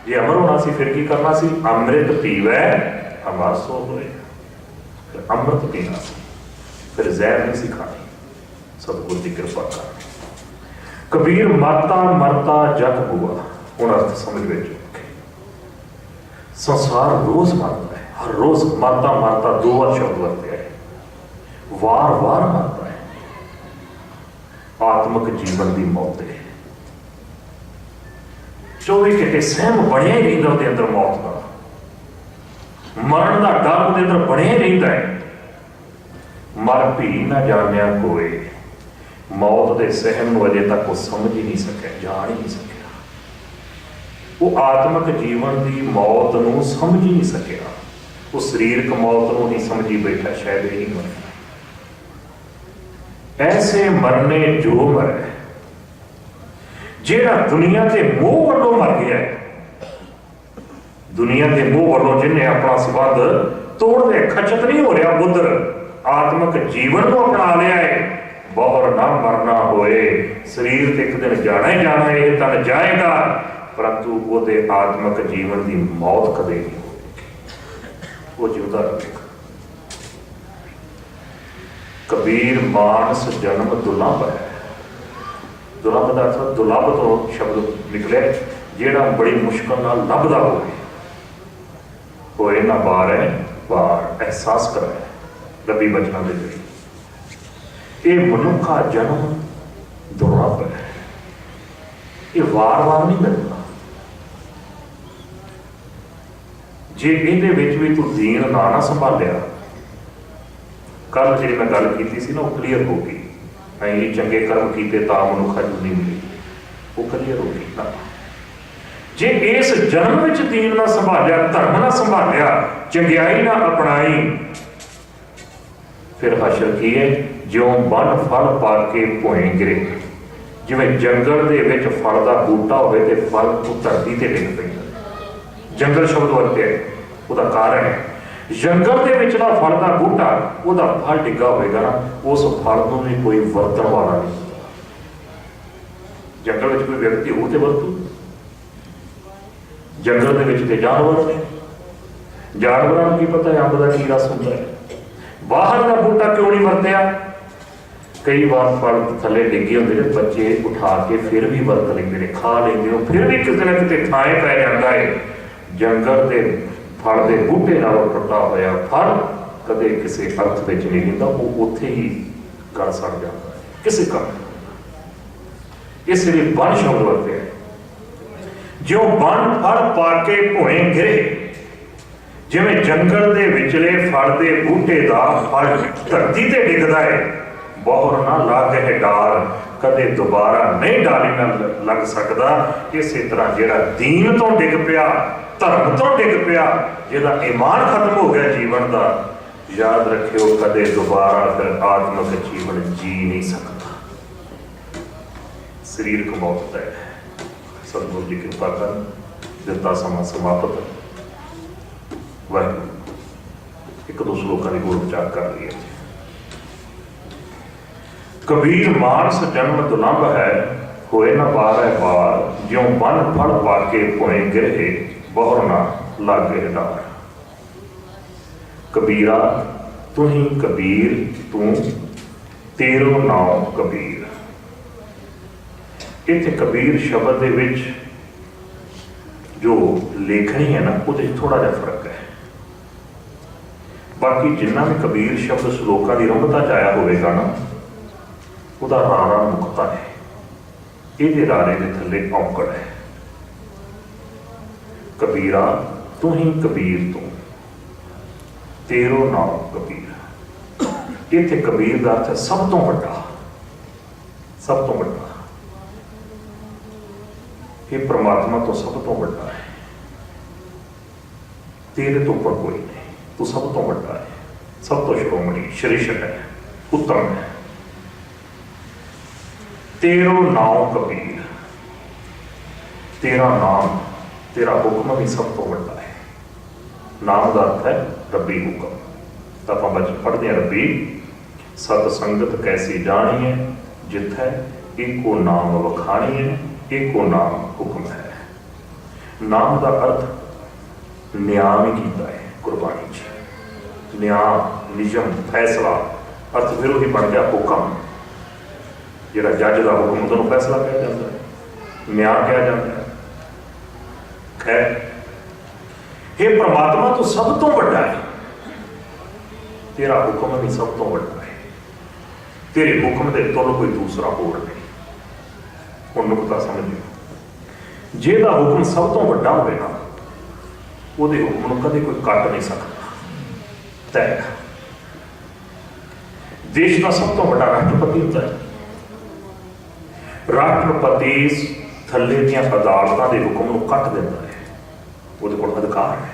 जे अमर होना सी फिर की करना सी, अमृत पीवै अमर सो होए, फिर अमृत पीना सी, फिर जहर नहीं सी खानी। सतगुरु की कृपा कर। कबीर मरता मरता जग हुआ, हुण अर्थ समझ में संसार रोज मरता है, हर रोज मरता मरता 2 बार शब्द वरते है, वार वार मरता है। आत्मक जीवन की मौत है, 24 घंटे सहम बनिया ही रहिंदा उहदे अंदर मौत का, मरण का डर उहदे अंदर बनिया ही रहिंदा है। मर भी ना जानिया कोई, मौत के सहम अजे तक वो समझ ही नहीं सके, जान ही नहीं सकिया। वो आत्मक जीवन की मौत को समझ ही नहीं सकिया, वो शरीरक मौत को नहीं समझी बैठा, शायद यही मरना। ऐसे मरने जो मरे, जेड़ा दुनिया के मोह वालों मर गया है, दुनिया के मोह वालों जिन्हें अपना संबंध तोड़ दे, खचत नहीं हो रहा, उधर आत्मक जीवन को अपना लिया है, ਬਹੁਰ ਨਾ ਮਰਨਾ ਹੋਏ। ਸਰੀਰ ਤੇ ਇੱਕ ਦਿਨ ਜਾਣਾ ਹੀ ਜਾਣਾ, ਇਹ ਤਨ ਜਾਏਗਾ, ਪਰੰਤੂ ਉਹਦੇ ਆਤਮਿਕ ਜੀਵਨ ਦੀ ਮੌਤ ਕਦੇ ਨਹੀਂ ਹੋਵੇਗੀ, ਉਹ ਜਿਉਂਦਾ ਰਹੇਗਾ। ਕਬੀਰ ਮਾਨਸ ਜਨਮ ਦੁਰਲਭ ਹੈ। ਦੁਰਲਭ ਦਾ ਅਰਥ ਦੁਰਲਭ ਤੋਂ ਸ਼ਬਦ ਨਿਕਲਿਆ, ਜਿਹੜਾ ਬੜੀ ਮੁਸ਼ਕਲ ਨਾਲ ਲੱਭਦਾ ਹੋਏ ਨਾ ਬਾਰੇ ਬਾਰ ਅਹਿਸਾਸ ਕਰਾਏ ਰੱਬੀ ਬਚਨਾਂ ਦੇ ਜ਼ਰੀਏ। ਇਹ ਮਨੁੱਖਾ ਜਨਮ ਦੁਰਲਭ ਹੈ, ਇਹ ਵਾਰ-ਵਾਰ ਨਹੀਂ ਮਿਲਦਾ। ਜੇ ਇਹਦੇ ਵਿੱਚ ਵੀ ਤੂੰ ਦੀਨ ਨਾ ਸੰਭਾਲਿਆ, ਕੱਲ ਜਿਹੜੀ ਮੈਂ ਗੱਲ ਕੀਤੀ ਸੀ ਨਾ, ਉਹ ਕਲੀਅਰ ਹੋ ਗਈ। ਅਸੀਂ ਚੰਗੇ ਕਰਮ ਕੀਤੇ ਤਾਂ ਮਨੁੱਖਾ ਜੁਨੀ ਮਿਲੀ, ਉਹ ਕਲੀਅਰ ਹੋ ਗਈ ਨਾ। ਜੇ ਇਸ ਜਨਮ ਵਿੱਚ ਦੀਨ ਨਾ ਸੰਭਾਲਿਆ, ਧਰਮ ਨਾ ਸੰਭਾਲਿਆ, ਚੰਗਿਆਈ ਨਾ ਅਪਣਾਈ, ਫਿਰ ਹਸ਼ਰ ਕੀ ਹੈ? ਜਿਉਂ ਬਨ ਫਲ ਪਾ ਕੇ ਭੋਏ ਗਿਰੇ। ਜਿਵੇਂ ਜੰਗਲ ਦੇ ਵਿੱਚ ਫਲ ਦਾ ਬੂਟਾ ਹੋਵੇ ਤੇ ਫਲ ਉਹ ਧਰਤੀ ਤੇ ਡਿੱਗ ਪੈਂਦਾ। ਜੰਗਲ ਸ਼ਬਦ ਵਰਤਿਆ, ਉਹਦਾ ਕਾਰਨ ਹੈ ਜੰਗਲ ਦੇ ਵਿੱਚ ਦਾ ਫਲ ਦਾ ਬੂਟਾ, ਉਹਦਾ ਫਲ ਡਿੱਗਾ ਹੋਵੇਗਾ ਨਾ, ਉਸ ਫਲ ਨੂੰ ਵੀ ਕੋਈ ਵਰਤਣ ਵਾਲਾ ਨਹੀਂ। ਜੰਗਲ ਵਿੱਚ ਕੋਈ ਵਿਅਕਤੀ ਹੋਊ ਤੇ ਵਰਤੂ। ਜੰਗਲ ਦੇ ਵਿੱਚ ਤੇ ਜਾਨਵਰ ਨੇ, ਜਾਨਵਰਾਂ ਨੂੰ ਕੀ ਪਤਾ ਅੰਬ ਦਾ ਕੀ ਰਸ ਹੁੰਦਾ ਹੈ। ਬਾਹਰ ਦਾ ਬੂਟਾ ਕਿਉਂ ਨਹੀਂ ਵਰਤਿਆ? ਕਈ ਵਾਰ ਫਲ ਥੱਲੇ ਡਿੱਗੇ ਹੁੰਦੇ ਨੇ, ਬੱਚੇ ਉਠਾ ਕੇ ਫਿਰ ਵੀ ਵਰਤ ਲੈਂਦੇ ਨੇ, ਖਾ ਲੈਂਦੇ ਨੇ, ਫਿਰ ਵੀ ਕਿਤੇ ਨਾ ਕਿਤੇ ਥਾਂ ਪੈ ਜਾਂਦਾ ਹੈ। ਜੰਗਲ ਦੇ ਫਲ ਦੇ ਬੂਟੇ ਨਾਲੋਂ ਟੁੱਟਾ ਹੋਇਆ ਫਲ ਕਦੇ ਕਿਸੇ ਅਰਥ ਵਿੱਚ ਨਹੀਂ ਹੁੰਦਾ, ਉਹ ਉੱਥੇ ਹੀ ਕਰ ਸੜ ਜਾਂਦਾ ਹੈ ਕਿਸੇ ਕੰਮ। ਇਸ ਲਈ ਬਨ ਸ਼ਬਦ ਵਰਤਿਆ, ਜਿਉਂ ਬਨ ਫਲ ਪਾ ਕੇ ਭੋਏ ਗਿਰੇ। ਜਿਵੇਂ ਜੰਗਲ ਦੇ ਵਿਚਲੇ ਫਲ ਦੇ ਬੂਟੇ ਦਾ ਫਲ ਧਰਤੀ ਤੇ ਡਿੱਗਦਾ ਹੈ, ਬਹੁਰ ਨਾ ਲਾਗੇ ਡਾਰ, ਕਦੇ ਦੁਬਾਰਾ ਨਹੀਂ ਡਾਲੀ ਨਾਲ ਲੱਗ ਸਕਦਾ। ਇਸੇ ਤਰ੍ਹਾਂ ਜਿਹੜਾ ਦੀਨ ਤੋਂ ਡਿੱਗ ਪਿਆ, ਧਰਮ ਤੋਂ ਡਿੱਗ ਪਿਆ, ਜਿਹਦਾ ਈਮਾਨ ਖਤਮ ਹੋ ਗਿਆ ਜੀਵਨ ਦਾ, ਯਾਦ ਰੱਖਿਓ ਕਦੇ ਦੁਬਾਰਾ ਫਿਰ ਆਤਮਿਕ ਜੀਵਨ ਜੀ ਨਹੀਂ ਸਕਦਾ। ਸਰੀਰਕ ਮੌਤ ਹੈ। ਸਤਿਗੁਰੂ ਜੀ ਕਿਰਪਾ ਕਰਨ, ਦਿੱਤਾ ਸਮਾਂ ਸਮਾਪਤ। ਵਾਹਿਗੁਰੂ ਇੱਕ ਦੋ ਸ਼ਲੋਕਾਂ ਦੀ ਹੋਰ ਵਿਚਾਰ ਕਰ ਲਈਏ। ਕਬੀਰ ਮਾਨਸ ਜਨਮ ਦੁਰਲਭ ਹੈ, ਹੋਏ ਨਾ ਬਾਰ ਹੈ ਬਾਰ। ਜਿਉਂ ਬਨ ਫਲ ਪਾ ਕੇ ਭੋਏ ਗਿਰੇ, ਬਹੁਰ ਨਾ ਲਾਗੇ ਡਾਰ। ਕਬੀਰਾ ਤੂੰ ਹੀ ਕਬੀਰ, ਤੂੰ ਤੇਰੋ ਨਾਮ ਕਬੀਰ। ਇੱਥੇ ਕਬੀਰ ਸ਼ਬਦ ਦੇ ਵਿੱਚ ਜੋ ਲੇਖਣੀ ਹੈ ਨਾ, ਉਹਦੇ ਥੋੜਾ ਜਿਹਾ ਫਰਕ ਹੈ। ਬਾਕੀ ਜਿੰਨਾ ਵੀ ਕਬੀਰ ਸ਼ਬਦ ਸ਼ਲੋਕਾਂ ਦੀ ਰੰਗਤਾ ਚ ਆਇਆ ਹੋਵੇਗਾ ਨਾ, ਉਹਦਾ ਰਾਰਾ ਮੁਕਤਾ ਹੈ, ਇਹਦੇ ਰਾਰੇ ਦੇ ਥੱਲੇ ਔਂਕੜ ਹੈ। ਕਬੀਰਾ ਤੂੰ ਹੀ ਕਬੀਰ, ਤੂੰ ਤੇਰੋ ਨਾਮ ਕਬੀਰ। ਇੱਥੇ ਕਬੀਰ ਦਾ ਅਰਥ ਹੈ ਸਭ ਤੋਂ ਵੱਡਾ, ਸਭ ਤੋਂ ਵੱਡਾ। ਇਹ ਪ੍ਰਮਾਤਮਾ ਤੋਂ ਸਭ ਤੋਂ ਵੱਡਾ ਹੈ, ਤੇਰੇ ਤੋਂ ਉੱਪਰ ਕੋਈ ਨਹੀਂ, ਤੂੰ ਸਭ ਤੋਂ ਵੱਡਾ ਹੈ, ਸਭ ਤੋਂ ਸ਼੍ਰੋਮਣੀ, ਸ਼੍ਰੇਸ਼ਟ ਹੈ, ਉੱਤਮ ਹੈ। ਤੇਰੋ ਨਾਮ ਕਬੀਰ, ਤੇਰਾ ਨਾਮ, ਤੇਰਾ ਹੁਕਮ ਵੀ ਸਭ ਤੋਂ ਵੱਡਾ ਹੈ। ਨਾਮ ਦਾ ਅਰਥ ਹੈ ਰੱਬੀ ਹੁਕਮ। ਤਾਂ ਆਪਾਂ ਬੱਚ ਪੜ੍ਹਦੇ ਹਾਂ, ਰੱਬੀ ਸਤ ਸੰਗਤ ਕੈਸੀ ਜਾਣੀਏ, ਜਿੱਥੈ ਇੱਕੋ ਨਾਮ ਵਖਾਣੀਏ, ਇੱਕੋ ਨਾਮ ਹੁਕਮ ਹੈ। ਨਾਮ ਦਾ ਅਰਥ ਨਿਆਮ ਹੀ ਕੀਤਾ ਹੈ ਗੁਰਬਾਣੀ 'ਚ। ਨਿਆਮ, ਨਿਯਮ, ਫੈਸਲਾ, ਅਰਥ ਫਿਰ ਉਹੀ ਬਣ ਗਿਆ ਹੁਕਮ। ਜਿਹੜਾ ਜੱਜ ਦਾ ਹੁਕਮ ਉਹਨੂੰ ਫੈਸਲਾ ਕਿਹਾ ਜਾਂਦਾ ਹੈ, ਨਿਆਂ ਕਿਹਾ ਜਾਂਦਾ ਹੈ। ਖੈਰ, ਇਹ ਪ੍ਰਮਾਤਮਾ ਤੋਂ ਸਭ ਤੋਂ ਵੱਡਾ ਹੈ, ਤੇਰਾ ਹੁਕਮ ਵੀ ਸਭ ਤੋਂ ਵੱਡਾ ਹੈ। ਤੇਰੇ ਹੁਕਮ ਦੇ ਤੁਲ ਕੋਈ ਦੂਸਰਾ ਹੋਰ ਨਹੀਂ। ਹੁਣ ਨੁਕਤਾ ਸਮਝਿਓ, ਜਿਹਦਾ ਹੁਕਮ ਸਭ ਤੋਂ ਵੱਡਾ ਹੋਵੇ ਨਾ, ਉਹਦੇ ਹੁਕਮ ਨੂੰ ਕਦੇ ਕੋਈ ਕੱਟ ਨਹੀਂ ਸਕਦਾ। ਤੈਅ। ਦੇਸ਼ ਦਾ ਸਭ ਤੋਂ ਵੱਡਾ ਰਾਸ਼ਟਰਪਤੀ ਹੁੰਦਾ ਹੈ। ਰਾਸ਼ਟਰਪਤੀ ਥੱਲੇ ਦੀਆਂ ਅਦਾਲਤਾਂ ਦੇ ਹੁਕਮ ਨੂੰ ਕੱਟ ਦਿੰਦਾ ਹੈ, ਉਹਦੇ ਕੋਲ ਅਧਿਕਾਰ ਹੈ।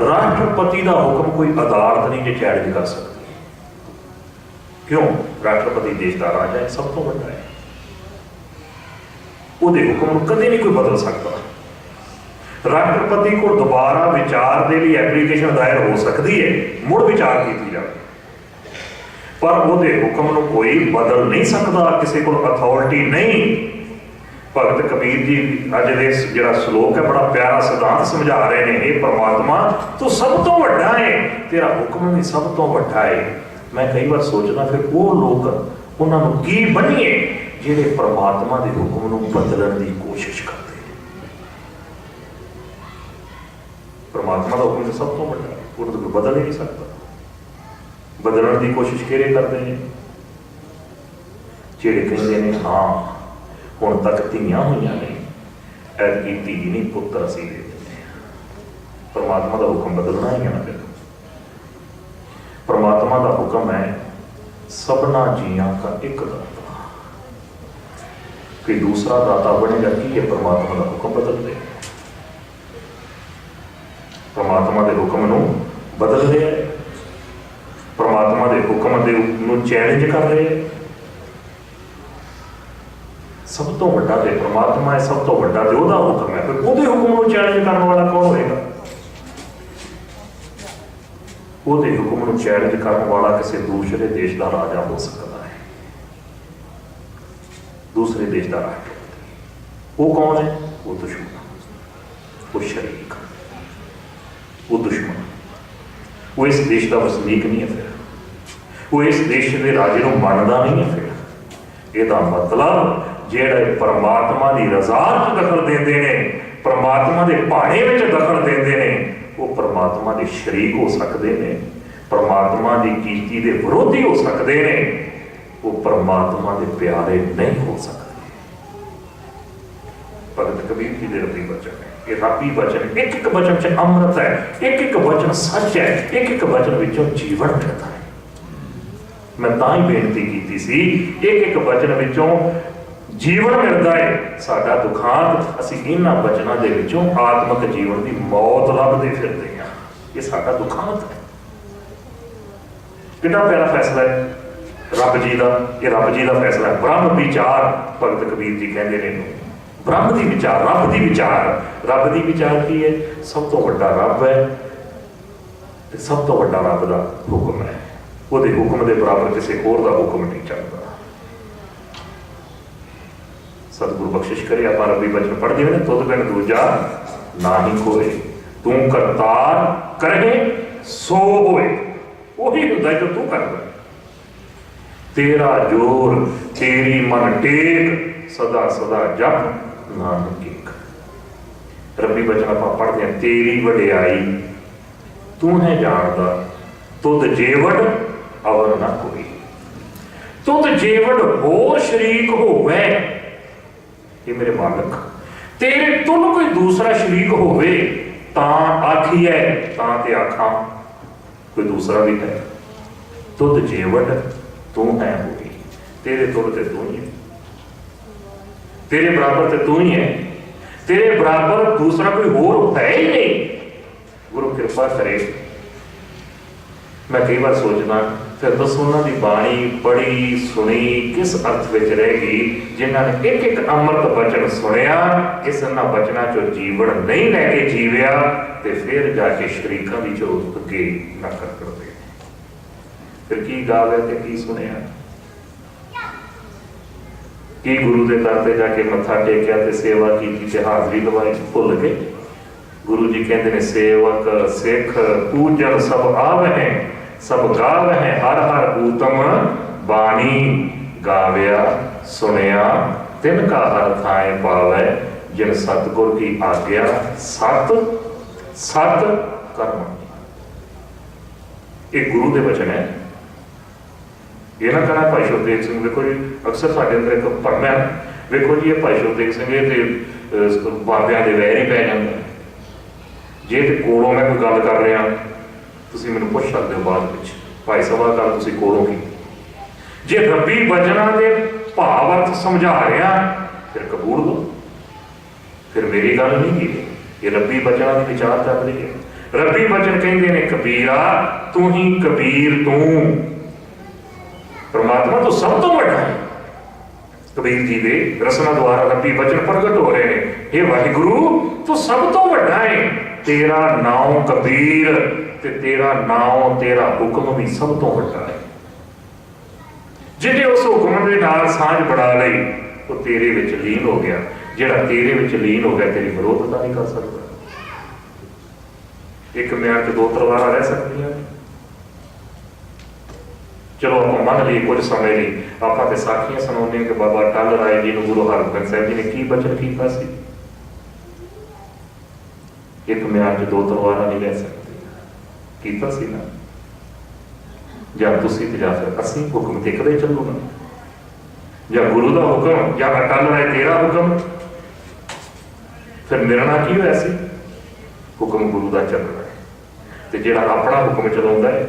ਰਾਸ਼ਟਰਪਤੀ ਦਾ ਹੁਕਮ ਕੋਈ ਅਦਾਲਤ ਨਹੀਂ ਜੇ ਚੈਲੰਜ ਕਰ ਸਕਦੀ। ਕਿਉਂ? ਰਾਸ਼ਟਰਪਤੀ ਦੇਸ਼ ਦਾ ਰਾਜਾ ਹੈ, ਸਭ ਤੋਂ ਵੱਡਾ ਹੈ। ਉਹਦੇ ਹੁਕਮ ਨੂੰ ਕਦੇ ਨਹੀਂ ਕੋਈ ਬਦਲ ਸਕਦਾ। ਰਾਸ਼ਟਰਪਤੀ ਕੋਲ ਦੁਬਾਰਾ ਵਿਚਾਰ ਦੇ ਲਈ ਐਪਲੀਕੇਸ਼ਨ ਦਾਇਰ ਹੋ ਸਕਦੀ ਹੈ, ਮੁੜ ਵਿਚਾਰ ਕੀਤੀ ਜਾਵੇ। पर ਉਹਦੇ ਹੁਕਮ ਨੂੰ ਕੋਈ ਬਦਲ ਨਹੀਂ ਸਕਦਾ, ਕਿਸੇ ਕੋਲ ਅਥਾਰਟੀ ਨਹੀਂ। ਭਗਤ ਕਬੀਰ ਜੀ ਅੱਜ ਦੇ ਜਿਹੜਾ ਸ਼ਲੋਕ ਹੈ ਬੜਾ ਪਿਆਰਾ ਸਿਧਾਂਤ ਸਮਝਾ ਰਹੇ ਨੇ। ਇਹ ਪਰਮਾਤਮਾ ਤੂੰ ਸਭ ਤੋਂ ਵੱਡਾ ਹੈ, ਤੇਰਾ ਹੁਕਮ ਵੀ ਸਭ ਤੋਂ ਵੱਡਾ ਹੈ। ਮੈਂ ਕਈ ਵਾਰ ਸੋਚਦਾ ਫਿਰ ਉਹ ਲੋਕ ਉਹਨਾਂ ਨੂੰ ਕੀ ਬਣੀਏ ਜਿਹੜੇ ਪਰਮਾਤਮਾ ਦੇ ਹੁਕਮ ਨੂੰ ਬਦਲਣ ਦੀ ਕੋਸ਼ਿਸ਼ ਕਰਦੇ ਨੇ। ਪਰਮਾਤਮਾ ਦਾ ਹੁਕਮ ਸਭ ਤੋਂ ਵੱਡਾ, ਉਹ ਤਾਂ ਬਦਲ ਹੀ ਨਹੀਂ ਸਕਦਾ। ਬਦਲਣ ਦੀ ਕੋਸ਼ਿਸ਼ ਕਿਹੜੇ ਕਰਦੇ ਨੇ? ਜਿਹੜੇ ਕਹਿੰਦੇ ਨੇ ਹਾਂ ਹੁਣ ਤੱਕ ਧੀਆਂ ਹੋਈਆਂ ਨੇ, ਐਤਕੀ ਧੀ ਨਹੀਂ ਪੁੱਤਰ ਅਸੀਂ ਦੇ ਦਿੰਦੇ ਹਾਂ। ਪਰਮਾਤਮਾ ਦਾ ਹੁਕਮ ਬਦਲਣਾ ਹੀ ਹੈ ਨਾ। ਫਿਰ ਪਰਮਾਤਮਾ ਦਾ ਹੁਕਮ ਹੈ ਸਭਨਾ ਜੀਆਂ ਦਾ ਇੱਕ ਦਾਤਾ। ਕੋਈ ਦੂਸਰਾ ਦਾਤਾ ਬਣੇਗਾ ਕੀ ਹੈ? ਪਰਮਾਤਮਾ ਦਾ ਹੁਕਮ ਬਦਲ ਦੇ। ਪਰਮਾਤਮਾ ਦੇ ਹੁਕਮ ਨੂੰ ਬਦਲ ਰਿਹਾ ਹੈ, ਪਰਮਾਤਮਾ ਦੇ ਹੁਕਮ ਦੇ ਨੂੰ ਚੈਲੰਜ ਕਰ ਰਹੇ ਹੈ। ਸਭ ਤੋਂ ਵੱਡਾ ਤੇ ਪਰਮਾਤਮਾ ਹੈ, ਸਭ ਤੋਂ ਵੱਡਾ ਤੇ ਉਹਦਾ ਹੁਕਮ ਹੈ। ਫਿਰ ਉਹਦੇ ਹੁਕਮ ਨੂੰ ਚੈਲੰਜ ਕਰਨ ਵਾਲਾ ਕੌਣ ਹੋਏਗਾ? ਉਹਦੇ ਹੁਕਮ ਨੂੰ ਚੈਲੰਜ ਕਰਨ ਵਾਲਾ ਕਿਸੇ ਦੂਸਰੇ ਦੇਸ਼ ਦਾ ਰਾਜਾ ਹੋ ਸਕਦਾ ਹੈ, ਦੂਸਰੇ ਦੇਸ਼ ਦਾ ਰਾਜਾ। ਉਹ ਕੌਣ ਹੈ? ਉਹ ਦੁਸ਼ਮਣ, ਉਹ ਸ਼ਰੀਕ, ਉਹ ਦੁਸ਼ਮਣ। ਉਹ ਇਸ ਦੇਸ਼ ਦਾ ਵਸਨੀਕ ਨਹੀਂ ਹੈ। ਫਿਰ ਉਹ ਇਸ ਦੇਸ਼ ਦੇ ਰਾਜੇ ਨੂੰ ਮੰਨਦਾ ਨਹੀਂ ਹੈ। ਫਿਰ ਇਹਦਾ ਮਤਲਬ ਜਿਹੜੇ ਪਰਮਾਤਮਾ ਦੀ ਰਜ਼ਾ 'ਚ ਦਖਲ ਦਿੰਦੇ ਨੇ, ਪਰਮਾਤਮਾ ਦੇ ਭਾਣੇ ਵਿੱਚ ਦਖਲ ਦਿੰਦੇ ਨੇ, ਉਹ ਪਰਮਾਤਮਾ ਦੇ ਸ਼ਰੀਕ ਹੋ ਸਕਦੇ ਨੇ, ਪਰਮਾਤਮਾ ਦੀ ਕੀਤੀ ਦੇ ਵਿਰੋਧੀ ਹੋ ਸਕਦੇ ਨੇ, ਉਹ ਪਰਮਾਤਮਾ ਦੇ ਪਿਆਰੇ ਨਹੀਂ ਹੋ ਸਕਦੇ। ਭਗਤ ਕਬੀਰ ਜੀ ਦੇ ਰੱਬੀ ਬਚਨ ਹੈ। ਇਹ ਰੱਬੀ ਬਚਨ, ਇੱਕ ਇੱਕ ਬਚਨ 'ਚ ਅੰਮ੍ਰਿਤ ਹੈ, ਇੱਕ ਇੱਕ ਬਚਨ ਸੱਚ ਹੈ, ਇੱਕ ਇੱਕ ਬਚਨ ਵਿੱਚੋਂ ਜੀਵਨ ਮਿਲਦਾ ਹੈ। ਮੈਂ ਤਾਂ ਹੀ ਬੇਨਤੀ ਕੀਤੀ ਸੀ, ਇੱਕ ਇੱਕ ਬਚਨ ਵਿੱਚੋਂ ਜੀਵਨ ਮਿਲਦਾ ਹੈ। ਸਾਡਾ ਦੁਖਾਂਤ ਅਸੀਂ ਇਹਨਾਂ ਬਚਨਾਂ ਦੇ ਵਿੱਚੋਂ ਆਤਮਿਕ ਜੀਵਨ ਦੀ ਮੌਤ ਲੱਭਦੇ ਫਿਰਦੇ ਹਾਂ। ਇਹ ਸਾਡਾ ਦੁਖਾਂਤ ਹੈ। ਕਿੰਨਾ ਪਿਆਰਾ ਫੈਸਲਾ ਹੈ ਰੱਬ ਜੀ ਦਾ। ਇਹ ਰੱਬ ਜੀ ਦਾ ਫੈਸਲਾ ਹੈ। ਬ੍ਰਹਮ ਵਿਚਾਰ, ਭਗਤ ਕਬੀਰ ਜੀ ਕਹਿੰਦੇ ਨੇ ਬ੍ਰਹਮ ਦੀ ਵਿਚਾਰ, ਰੱਬ ਦੀ ਵਿਚਾਰ। ਰੱਬ ਦੀ ਵਿਚਾਰ ਕੀ ਹੈ? ਸਭ ਤੋਂ ਵੱਡਾ ਰੱਬ ਹੈ ਤੇ ਸਭ ਤੋਂ ਵੱਡਾ ਰੱਬ ਦਾ ਹੁਕਮ ਹੈ। ਉਹਦੇ ਹੁਕਮ ਦੇ ਬਰਾਬਰ ਕਿਸੇ ਹੋਰ ਦਾ ਹੁਕਮ ਨਹੀਂ ਚੱਲਦਾ। ਸਤਿਗੁਰੂ ਬਖਸ਼ਿਸ਼ ਕਰੇ ਆਪਾਂ ਰੱਬੀ ਬਚਨ ਪੜ੍ਹਦੇ ਹੋਏ ਨੇ, ਤੁਧ ਬਿਨ ਦੂਜਾ ਨਾਹੀ ਕੋਇ, ਤੂੰ ਕਰਤਾਰ ਕਰੇ ਸੋ ਹੋਏ। ਉਹੀ ਹੁੰਦਾ ਜੋ ਤੂੰ ਕਰਦਾ। ਤੇਰਾ ਜੋਰ ਤੇਰੀ ਮਨ ਟੇਕ, ਸਦਾ ਸਦਾ ਜਪ ਨਾਨਕ ਏਕ। ਰੱਬੀ ਬਚਨ ਆਪਾਂ ਪੜ੍ਹਦੇ ਹਾਂ। ਤੇਰੀ ਵਡਿਆਈ ਤੂੰ ਹੈ ਜਾਣਦਾ, ਤੁਧ ਜੇਵੜ ਅਵਰ ਨਾ ਕੋਈ। ਤੁਧ ਜੇਵੜ ਹੋਰ ਸ਼ਰੀਕ ਹੋਵੇ, ਇਹ ਮੇਰੇ ਮਾਲਕ, ਤੇਰੇ ਤੁਲ ਕੋਈ ਦੂਸਰਾ ਸ਼ਰੀਕ ਹੋਵੇ ਤਾਂ ਆਖੀਐ, ਤਾਂ ਤੇ ਆਖਾਂ ਕੋਈ ਦੂਸਰਾ ਵੀ ਹੈ। ਤੁਧ ਜੇਵੜ ਤੂੰ ਹੈ ਹੋਈ, ਤੇਰੇ ਤੁਲ ਤੇ ਤੂੰ ਹੀ ਹੈ, ਤੇਰੇ ਬਰਾਬਰ ਤੇ ਤੂੰ ਹੀ ਹੈ, ਤੇਰੇ ਬਰਾਬਰ ਦੂਸਰਾ ਕੋਈ ਹੋਰ ਹੈ ਹੀ ਨਹੀਂ। ਗੁਰੂ ਕਿਰਪਾ ਕਰੇ। ਮੈਂ ਕਈ ਵਾਰ ਸੋਚਦਾ ਫਿਰ ਦੱਸੋ ਉਹਨਾਂ ਦੀ ਬਾਣੀ ਪੜ੍ਹੀ ਸੁਣੀ ਕਿਸ ਅਰਥ ਵਿੱਚ ਰਹਿ ਗਈ ਜਿਨ੍ਹਾਂ ਨੇ ਇੱਕ ਇੱਕ ਅੰਮ੍ਰਿਤ ਬਚਨ ਸੁਣਿਆ, ਇਸ ਇਹਨਾਂ ਬਚਨਾਂ ਚੋਂ ਜੀਵਨ ਨਹੀਂ ਲੈ ਕੇ ਜੀਵਿਆ ਤੇ ਫਿਰ ਜਾ ਕੇ ਸ਼ਰੀਕਾਂ ਦੀ ਚੋਂ ਅੱਗੇ ਨਕਲ ਕਰਦੇ। ਫਿਰ ਕੀ ਗਾਵਿਆ ਤੇ ਕੀ ਸੁਣਿਆ? ਕੀ ਗੁਰੂ ਦੇ ਦਰ ਤੇ ਜਾ ਕੇ ਮੱਥਾ ਟੇਕਿਆ ਤੇ ਸੇਵਾ ਕੀਤੀ ਤੇ ਹਾਜ਼ਰੀ ਲਵਾਈ ਭੁੱਲ ਗਏ? ਗੁਰੂ ਜੀ ਕਹਿੰਦੇ ਨੇ ਸੇਵਕ ਸਿੱਖ ਪੂਜਨ ਸਭ ਆਵਹਿ, ਸਭ ਗਾਵਹਿ ਹਰ ਹਰ ਊਤਮ ਬਾਣੀ। ਗਾਵਿਆ ਸੁਣਿਆ ਤਿਨ ਕਾ ਹਰ ਥਾਏ ਪਾਵੈ, ਜਿਨ ਸਤਿਗੁਰ ਕੀ ਆਗਿਆ ਸਤ ਸਤ ਕਰਮ। ਇਹ ਗੁਰੂ ਦੇ ਵਚਨ ਹੈ। ਇਹ ਨਾ ਕਹਿਣਾ ਭਾਈ ਸ਼ੁਭਦੇਵ ਸਿੰਘ, ਵੇਖੋ ਜੀ ਅਕਸਰ ਸਾਡੇ ਅੰਦਰ ਇੱਕ ਭਰਮ ਹੈ, ਵੇਖੋ ਜੀ ਇਹ ਭਾਈ ਸ਼ੁਭਦੇਵ ਸਿੰਘ ਇਹ ਤੇ ਬਾਬਿਆਂ ਦੇ ਵੈਰ ਹੀ ਪੈ ਜਾਂਦਾ। ਜੇ ਤੇ ਕੋਲੋਂ ਮੈਂ ਕੋਈ ਗੱਲ ਕਰ ਰਿਹਾ ਤੁਸੀਂ ਮੈਨੂੰ ਪੁੱਛ ਸਕਦੇ ਹੋ ਬਾਅਦ ਵਿੱਚ, ਭਾਈ ਸਾਹਿਬ ਗੱਲ ਤੁਸੀਂ ਕੋਲੋਂ ਕੀ। ਜੇ ਰੱਬੀ ਬਚਨਾਂ ਦੇ ਭਾਵ ਅਰਥ ਸਮਝਾ ਰਿਹਾ ਫਿਰ ਕਬੂਲ ਦੋ, ਫਿਰ ਮੇਰੀ ਗੱਲ ਨਹੀਂ ਕੀ। ਇਹ ਰੱਬੀ ਬਚਨਾਂ ਦੀ ਵਿਚਾਰ ਚੱਲ ਰਹੀ ਹੈ। ਰੱਬੀ ਬਚਨ ਕਹਿੰਦੇ ਨੇ ਕਬੀਰਾ ਤੂੰ ਹੀ ਕਬੀਰ, ਤੂੰ ਪਰਮਾਤਮਾ ਤੋਂ ਸਭ ਤੋਂ ਵੱਡਾ ਹੈ। ਕਬੀਰ ਜੀ ਦੇ ਰਸਨਾ ਦੁਆਰਾ ਰੱਬੀ ਬਚਨ ਪ੍ਰਗਟ ਹੋ ਰਹੇ ਨੇ। ਇਹ ਵਾਹਿਗੁਰੂ ਤੂੰ ਸਭ ਤੋਂ ਵੱਡਾ ਹੈ, ਤੇਰਾ ਨਾਮ ਕਬੀਰ ਤੇ ਤੇਰਾ ਨਾਮ ਤੇਰਾ ਹੁਕਮ ਵੀ ਸਭ ਤੋਂ ਵੱਡਾ ਹੈ। जिन्हें उस हुक्म के नाल सांझ बना लई वो तेरे विच लीन हो गया। जिहड़ा तेरे विच लीन हो गया तेरी विरोधता नहीं कर सकता। एक म्यान च दो तलवारां रह सकदियां। चलो आप मन लीए कुछ समय ली आप साखियां सुनाने कि बाबा टल राय जी ने गुरु हरगोबिंद साहब जी ने की बचन किया सी। एक म्यान च दो तलवारां नहीं रह सकती कीता सी ना। ਜਾਂ ਤੁਸੀਂ ਤੇ ਜਾਂ ਫਿਰ ਅਸੀਂ ਹੁਕਮ ਤੇ ਕਦੇ ਚੱਲੂਗਾ ਜਾਂ ਗੁਰੂ ਦਾ ਹੁਕਮ ਜਾਂ ਅਟਲ ਹੈ ਤੇਰਾ ਹੁਕਮ। ਫਿਰ ਨਿਰਣਾ ਕੀ ਹੋਇਆ ਸੀ? ਹੁਕਮ ਗੁਰੂ ਦਾ ਚੱਲਣਾ ਹੈ ਤੇ ਜਿਹੜਾ ਆਪਣਾ ਹੁਕਮ ਚਲਾਉਂਦਾ ਹੈ।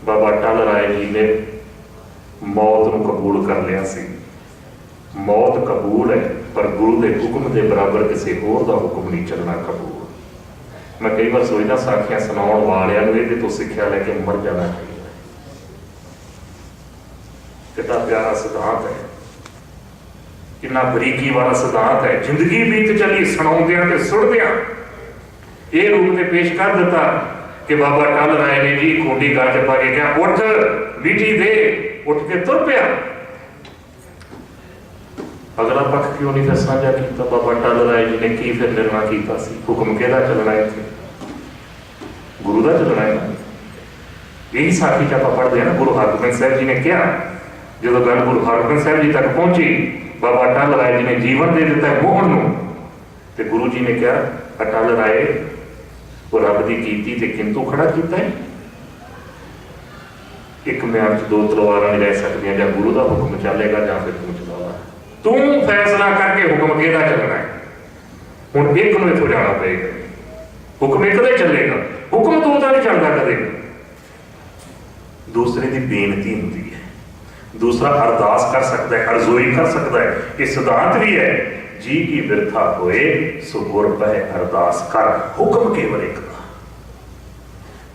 ਬਾਬਾ ਅਟਲ ਰਾਏ ਜੀ ਨੇ ਮੌਤ ਨੂੰ ਕਬੂਲ ਕਰ ਲਿਆ ਸੀ। ਮੌਤ ਕਬੂਲ ਹੈ ਪਰ ਗੁਰੂ ਦੇ ਹੁਕਮ ਦੇ ਬਰਾਬਰ ਕਿਸੇ ਹੋਰ ਦਾ ਹੁਕਮ ਨਹੀਂ ਚੱਲਣਾ ਕਬੂਲ। मैं कई बार सोचता साखियां सुनाउण वालियां नूं इहदे तो सिੱਖਿਆ ਲੈ के मर जाना चाहिए। कितना प्यारा सिद्धांत है, कितना बरीकी वाला सिद्धांत है। जिंदगी बीत चली सुनाउंदियां ते सुणदियां ये रूप में पेश कर दिता कि बाबा टल राय ने जी खूंडी गल च पा के कहा उठ मीठी दे, उठ के तुर पिया। अगला पक्ष क्यों नहीं फिर साझा किया? बाबा टल राय जी ने की फिर निर्णय किया सी? हुक्म किहदा चलना है? इत्थे गुरु का चलना है। यही साखी च आपां पढ़दे हैं ना। गुरु हरगोबिंद साहब जी ने कहा जो गल गुरु हरगोबिंद साहब जी तक पहुंची बाबा अटल राय जी ने जीवन दे दिता है मोहन नूं ते गुरु जी ने कहा अटल राय वो रब की कीती ते किंतु खड़ा किया है। एक म्यान च दो तलवारां नहीं रह सकदियां। जां गुरु का हुक्म चलेगा जां फिर तू चलावा। तू फैसला करके हुक्म किहदा चलना है। हुण एक नूं इत्थों जाना पएगा। हुक्म एक दा चलेगा, हुक्म दो दा नहीं चलदा कदे। दूसरे की बेनती होती है, दूसरा अरदास कर सकता है, अर्जोई कर सकता है। ये सिद्धांत भी है जी की बिरथा होए सो गुर पै अरदास कर, हुक्म केवल एक दा।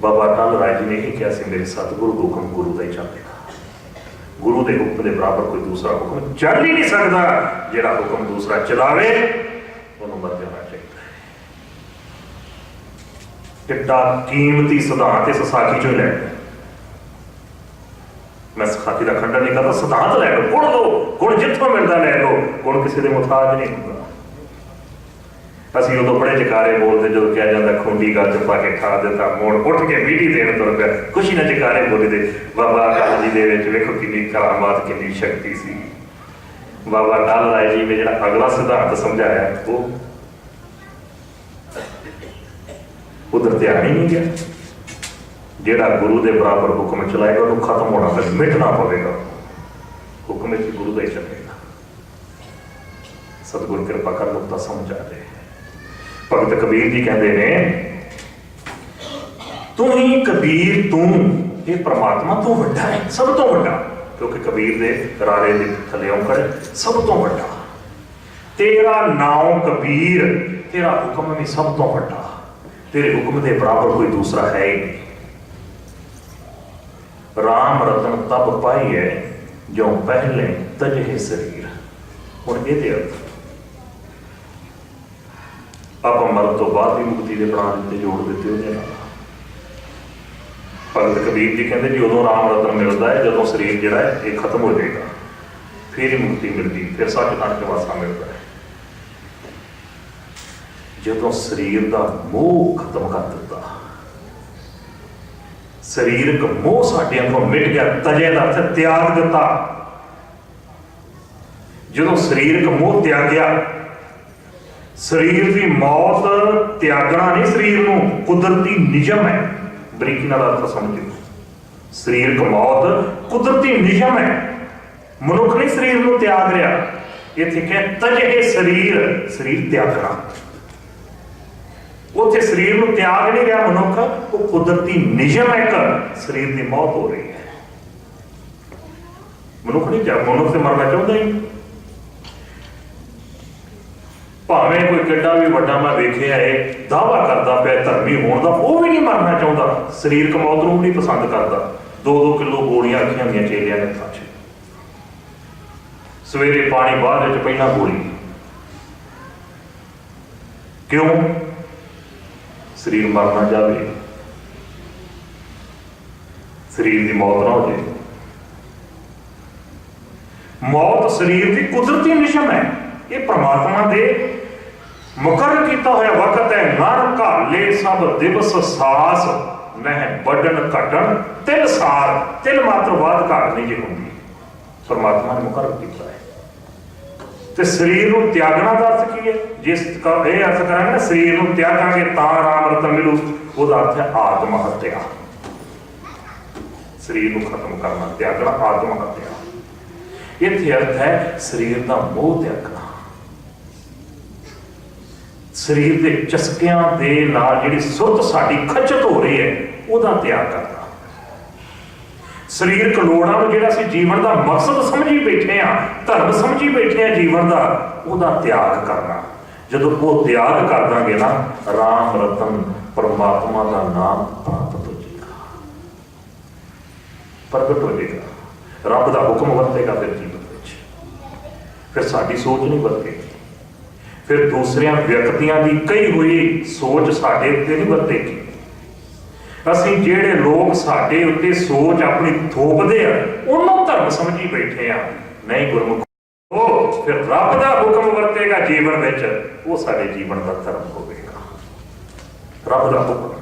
बाबा अटल राय जी ने यही कहा सी मेरे सतगुरु हुक्म गुरु का ही चलेगा। गुरु के हुक्म के बराबर कोई दूसरा हुक्म चल ही नहीं सकता। जिहड़ा हुक्म दूसरा चलावे उन्होंने मर जाना चाहिए। कितना कीमती सिद्धांत इस साखी चो लै। मैं साखी का खंडन नहीं करता। सिद्धांत लै लो, गुण लो, गुण जिथों मिलता लै लो। गुण किसी के मुताज नहीं होता। ਅਸੀਂ ਉਦੋਂ ਬੜੇ ਜਕਾਰੇ ਬੋਲਦੇ ਜਦੋਂ ਕਿਹਾ ਜਾਂਦਾ ਖੁੰਡੀ ਗੱਲ ਚ ਪਾ ਕੇ ਖਾ ਦਿੱਤਾ ਮੋੜ ਉੱਠ ਕੇ ਮੀਡੀ ਦੇਣ ਤੁਰ ਪਿਆ। ਖੁਸ਼ੀ ਨਾਲ ਜਕਾਰੇ ਬੋਲਦੇ। ਬਾਬਾ ਅਟਲ ਜੀ ਦੇ ਵਿੱਚ ਵੇਖੋ ਕਿੰਨੀ ਕਰਾਮਾਤ, ਕਿੰਨੀ ਸ਼ਕਤੀ ਸੀ। ਬਾਬਾ ਅਟਲ ਰਾਏ ਜੀ ਨੇ ਜਿਹੜਾ ਅਗਲਾ ਸਿਧਾਂਤ ਸਮਝਾਇਆ ਉਹ ਉਧਰ ਧਿਆਨ ਹੀ ਨਹੀਂ ਗਿਆ। ਜਿਹੜਾ ਗੁਰੂ ਦੇ ਬਰਾਬਰ ਹੁਕਮ ਚਲਾਏਗਾ ਉਹਨੂੰ ਖਤਮ ਹੋਣਾ ਫਿਰ ਮਿਟਣਾ ਪਵੇਗਾ। ਹੁਕਮ ਵਿੱਚ ਗੁਰੂ ਦਾ ਹੀ ਚੱਲੇਗਾ। ਸਤਿਗੁਰ ਕਿਰਪਾ ਕਰ ਨੁਕਤਾ ਸਮਝ ਆ ਜਾਏ। ਭਗਤ ਕਬੀਰ ਜੀ ਕਹਿੰਦੇ ਨੇ ਤੂੰ ਹੀ ਕਬੀਰ ਤੂੰ ਇਹ ਪ੍ਰਮਾਤਮਾ ਤੋਂ ਵੱਡਾ ਹੈ, ਸਭ ਤੋਂ ਵੱਡਾ। ਕਿਉਂਕਿ ਕਬੀਰ ਦੇ ਰਾਰੇ ਦੇ ਥੱਲੇ ਔਂਕੜ ਸਭ ਤੋਂ ਵੱਡਾ। ਤੇਰਾ ਨਾਮ ਕਬੀਰ, ਤੇਰਾ ਹੁਕਮ ਵੀ ਸਭ ਤੋਂ ਵੱਡਾ। तेरे हुक्म के बराबर कोई दूसरा है ही नहीं। राम रतन तब पाई है जो पहले तजहे शरीर। हुण ये अर्थ आप मरण तो बाद भी मुक्ति के बना दिते, जोड़ दिते उहदे नाल। भगत कबीर जी कहते जी उदों राम रतन मिलता है जदों शरीर जिहड़ा है ये खत्म हो जाएगा, फिर ही मुक्ति मिलती, फिर सच्चखंड च वासा मिलता है। ਜਦੋਂ ਸਰੀਰ ਦਾ ਮੋਹ ਖਤਮ ਕਰ ਦਿੱਤਾ, ਸਰੀਰਕ ਮੋਹ ਸਾਡੇ ਅੰਦਰੋਂ ਮਿਟ ਗਿਆ, ਤਜੇ ਦਾ ਅਰਥ ਤਿਆਗ ਦਿੱਤਾ। ਜਦੋਂ ਸਰੀਰਕ ਮੋਹ ਤਿਆਗਿਆ, ਸਰੀਰ ਦੀ ਮੌਤ ਤਿਆਗਣਾ ਨਹੀਂ ਸਰੀਰ ਨੂੰ, ਕੁਦਰਤੀ ਨਿਯਮ ਹੈ। ਬਰੀਕੀ ਨਾਲ ਅਰਥ ਸਮਝਿਓ। ਸਰੀਰਕ ਮੌਤ ਕੁਦਰਤੀ ਨਿਯਮ ਹੈ। ਮਨੁੱਖ ਨਹੀਂ ਸਰੀਰ ਨੂੰ ਤਿਆਗ ਰਿਹਾ। ਇੱਥੇ ਕਿ ਤਜੇ ਸਰੀਰ, ਸਰੀਰ ਤਿਆਗਣਾ। ਉੱਥੇ ਸਰੀਰ ਨੂੰ ਤਿਆਗ ਨਹੀਂ ਰਿਹਾ ਮਨੁੱਖ, ਉਹ ਕੁਦਰਤੀ ਨਿਯਮ ਇੱਕ ਸਰੀਰ ਦੀ ਮੌਤ ਹੋ ਰਹੀ ਹੈ। ਮਨੁੱਖ ਨਹੀਂ ਚਾਹ, ਮਨੁੱਖ ਤੇ ਮਰਨਾ ਚਾਹੁੰਦਾ ਹੀ। ਭਾਵੇਂ ਕੋਈ ਕਿੱਡਾ ਵੀ ਵੱਡਾ ਮੈਂ ਵੇਖਿਆ ਇਹ ਦਾਅਵਾ ਕਰਦਾ ਪਿਆ ਧਰਮੀ ਹੋਣ ਦਾ, ਉਹ ਵੀ ਨਹੀਂ ਮਰਨਾ ਚਾਹੁੰਦਾ। ਸਰੀਰਕ ਮੌਤ ਨੂੰ ਨਹੀਂ ਪਸੰਦ ਕਰਦਾ। 2-2 ਕਿਲੋ ਗੋਲੀਆਂ ਰੱਖੀਆਂ ਹੁੰਦੀਆਂ ਚੇਲਿਆਂ ਨੇ ਹੱਥਾਂ 'ਚ। ਸਵੇਰੇ ਪਾਣੀ ਬਾਅਦ ਵਿੱਚ ਪਹਿਲਾਂ ਗੋਲੀ। ਕਿਉਂ? ਸਰੀਰ ਮਰ ਨਾ ਜਾਵੇ, ਸਰੀਰ ਦੀ ਮੌਤ ਨਾ ਹੋ ਜਾਏ। मौत शरीर की कुदरती निशम है, ये परमात्मा दे मुकर्रर किया होया वक्त है। नर घाले सब दिवस सास, नह बढ़न घटन तिल सार, तिल मात्र बाद घट नहीं जी होंगी, परमात्मा ने मुकर्रर किया है। तो शरीर को त्यागना का अर्थ की है, जिस का यह अर्थ करेंगे ना शरीर को त्यागांगे तां राम रतन मिलू, वो अर्थ है आत्महत्या। शरीर को खत्म करना, त्यागना, आत्महत्या। इत्थे अर्थ है शरीर का मोह त्यागना, शरीर के चस्कियां दे नाल जिहड़ी सुरत साडी खचत हो रही है उहदा त्याग करना। शरीरक लोड़ां नूं जिहड़ा असीं जीवन का मकसद समझी बैठे हैं, धर्म समझी बैठे हैं जीवन का, उहदा त्याग करना। जदों वो त्याग कर देंगे ना, राम रतन परमात्मा का नाम प्राप्त हो जाएगा, प्रगट हो जाएगा, रब का हुक्म वरतेगा फिर जीवन में, फिर साडी सोच नहीं बदलेगी, फिर दूसरिया व्यक्तियों की कही हुई सोच साडे उत्ते नहीं बरतेगी। असीं जिहड़े लोग साडे उत्ते सोच अपनी थोपदे आ उन्होंने धर्म समझी बैठे आ, नहीं गुरमुख हो फिर रब का हुक्म वरतेगा जीवन में, वो साडे जीवन का धर्म होगा। रब का हुक्म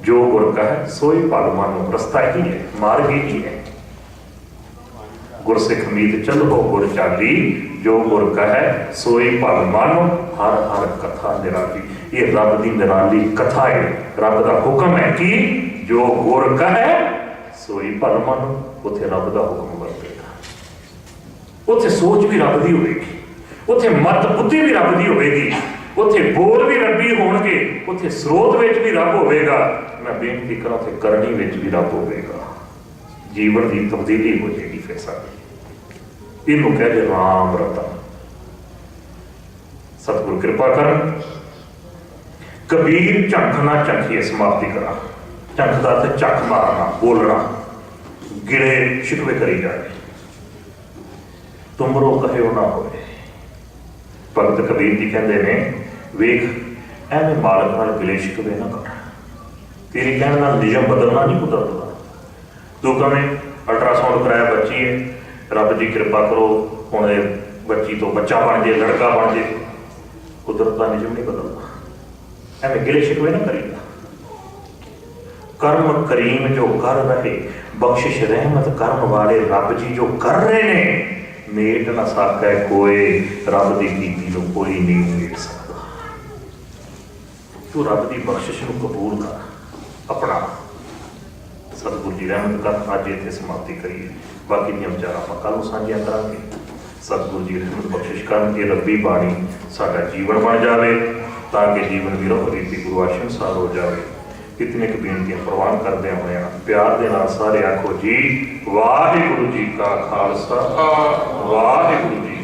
जो गुर का है सोई फल मानो, रस्ता ही है, मार्ग ही है। गुरसिख मीत चलो गुर चाली, जो गुर कहे सोई फल मानो, हर हर कथा निराली। ये रब की निराली कथा है, रब का हुक्म है कि जो गुर कहे सोई फल मानो, उथे रब का हुक्म वरतेगा, उथे सोच भी रब की होगी, उथे मत बुद्धि भी रब की होगी, उथे बोल भी रबी होणगे, उथे स्रोत विच भी रब होगा। मैं बेनती करा उथे करनी विच भी रब होगा, जीवन की तब्दीली हो जाएगी। फिर साडी इनू कह दे राम रतन, सतगुरु कृपा कर। कबीर झंख ना झंखिए समाप्ति करा, झंख का अर्थ झक मारना, बोलना, गिड़े शिकवे करी जाए, तुमरो कहे ना होए। भगत कबीर जी कहते ने, वेख एवं मालक नाल गिले शिकवे ना कर, तेरी कहने नाल नियम बदलना नहीं कुदरत का। तू कहें अल्ट्रासाउंड कराया बच्ची है, रब जी कृपा करो हुण बच्ची तो बच्चा बन जाए, लड़का बन जाए, कुदरत का नियम नहीं बदलना। एवं गिले शिकवे ना करीदा। कर्म करीम जो कर रहे, बख्शिश रहमत कर्म वाले रब जी जो कर रहे ने, मेट ना सके कोई, रब की कीती को कोई नहीं मेट सकता। तू रब की बख्शिश को कबूल कर, अपना सतगुरु जी रहमत कर। अज इतने समाप्ति करिए, बाकी दी विचार आप कल साझिया करांगे। सतगुरु जी रहमत बख्शिश कर के रब्बी बाणी साडा जीवन बन जाए, ताकि जीवन की रोह रीति गुरु आशंसार हो जाए। कितने क बेनतियां प्रवान करदे होए प्यार दे नाल सारे आखो जी वाहिगुरु जी का खालसा, वाहिगुरु जी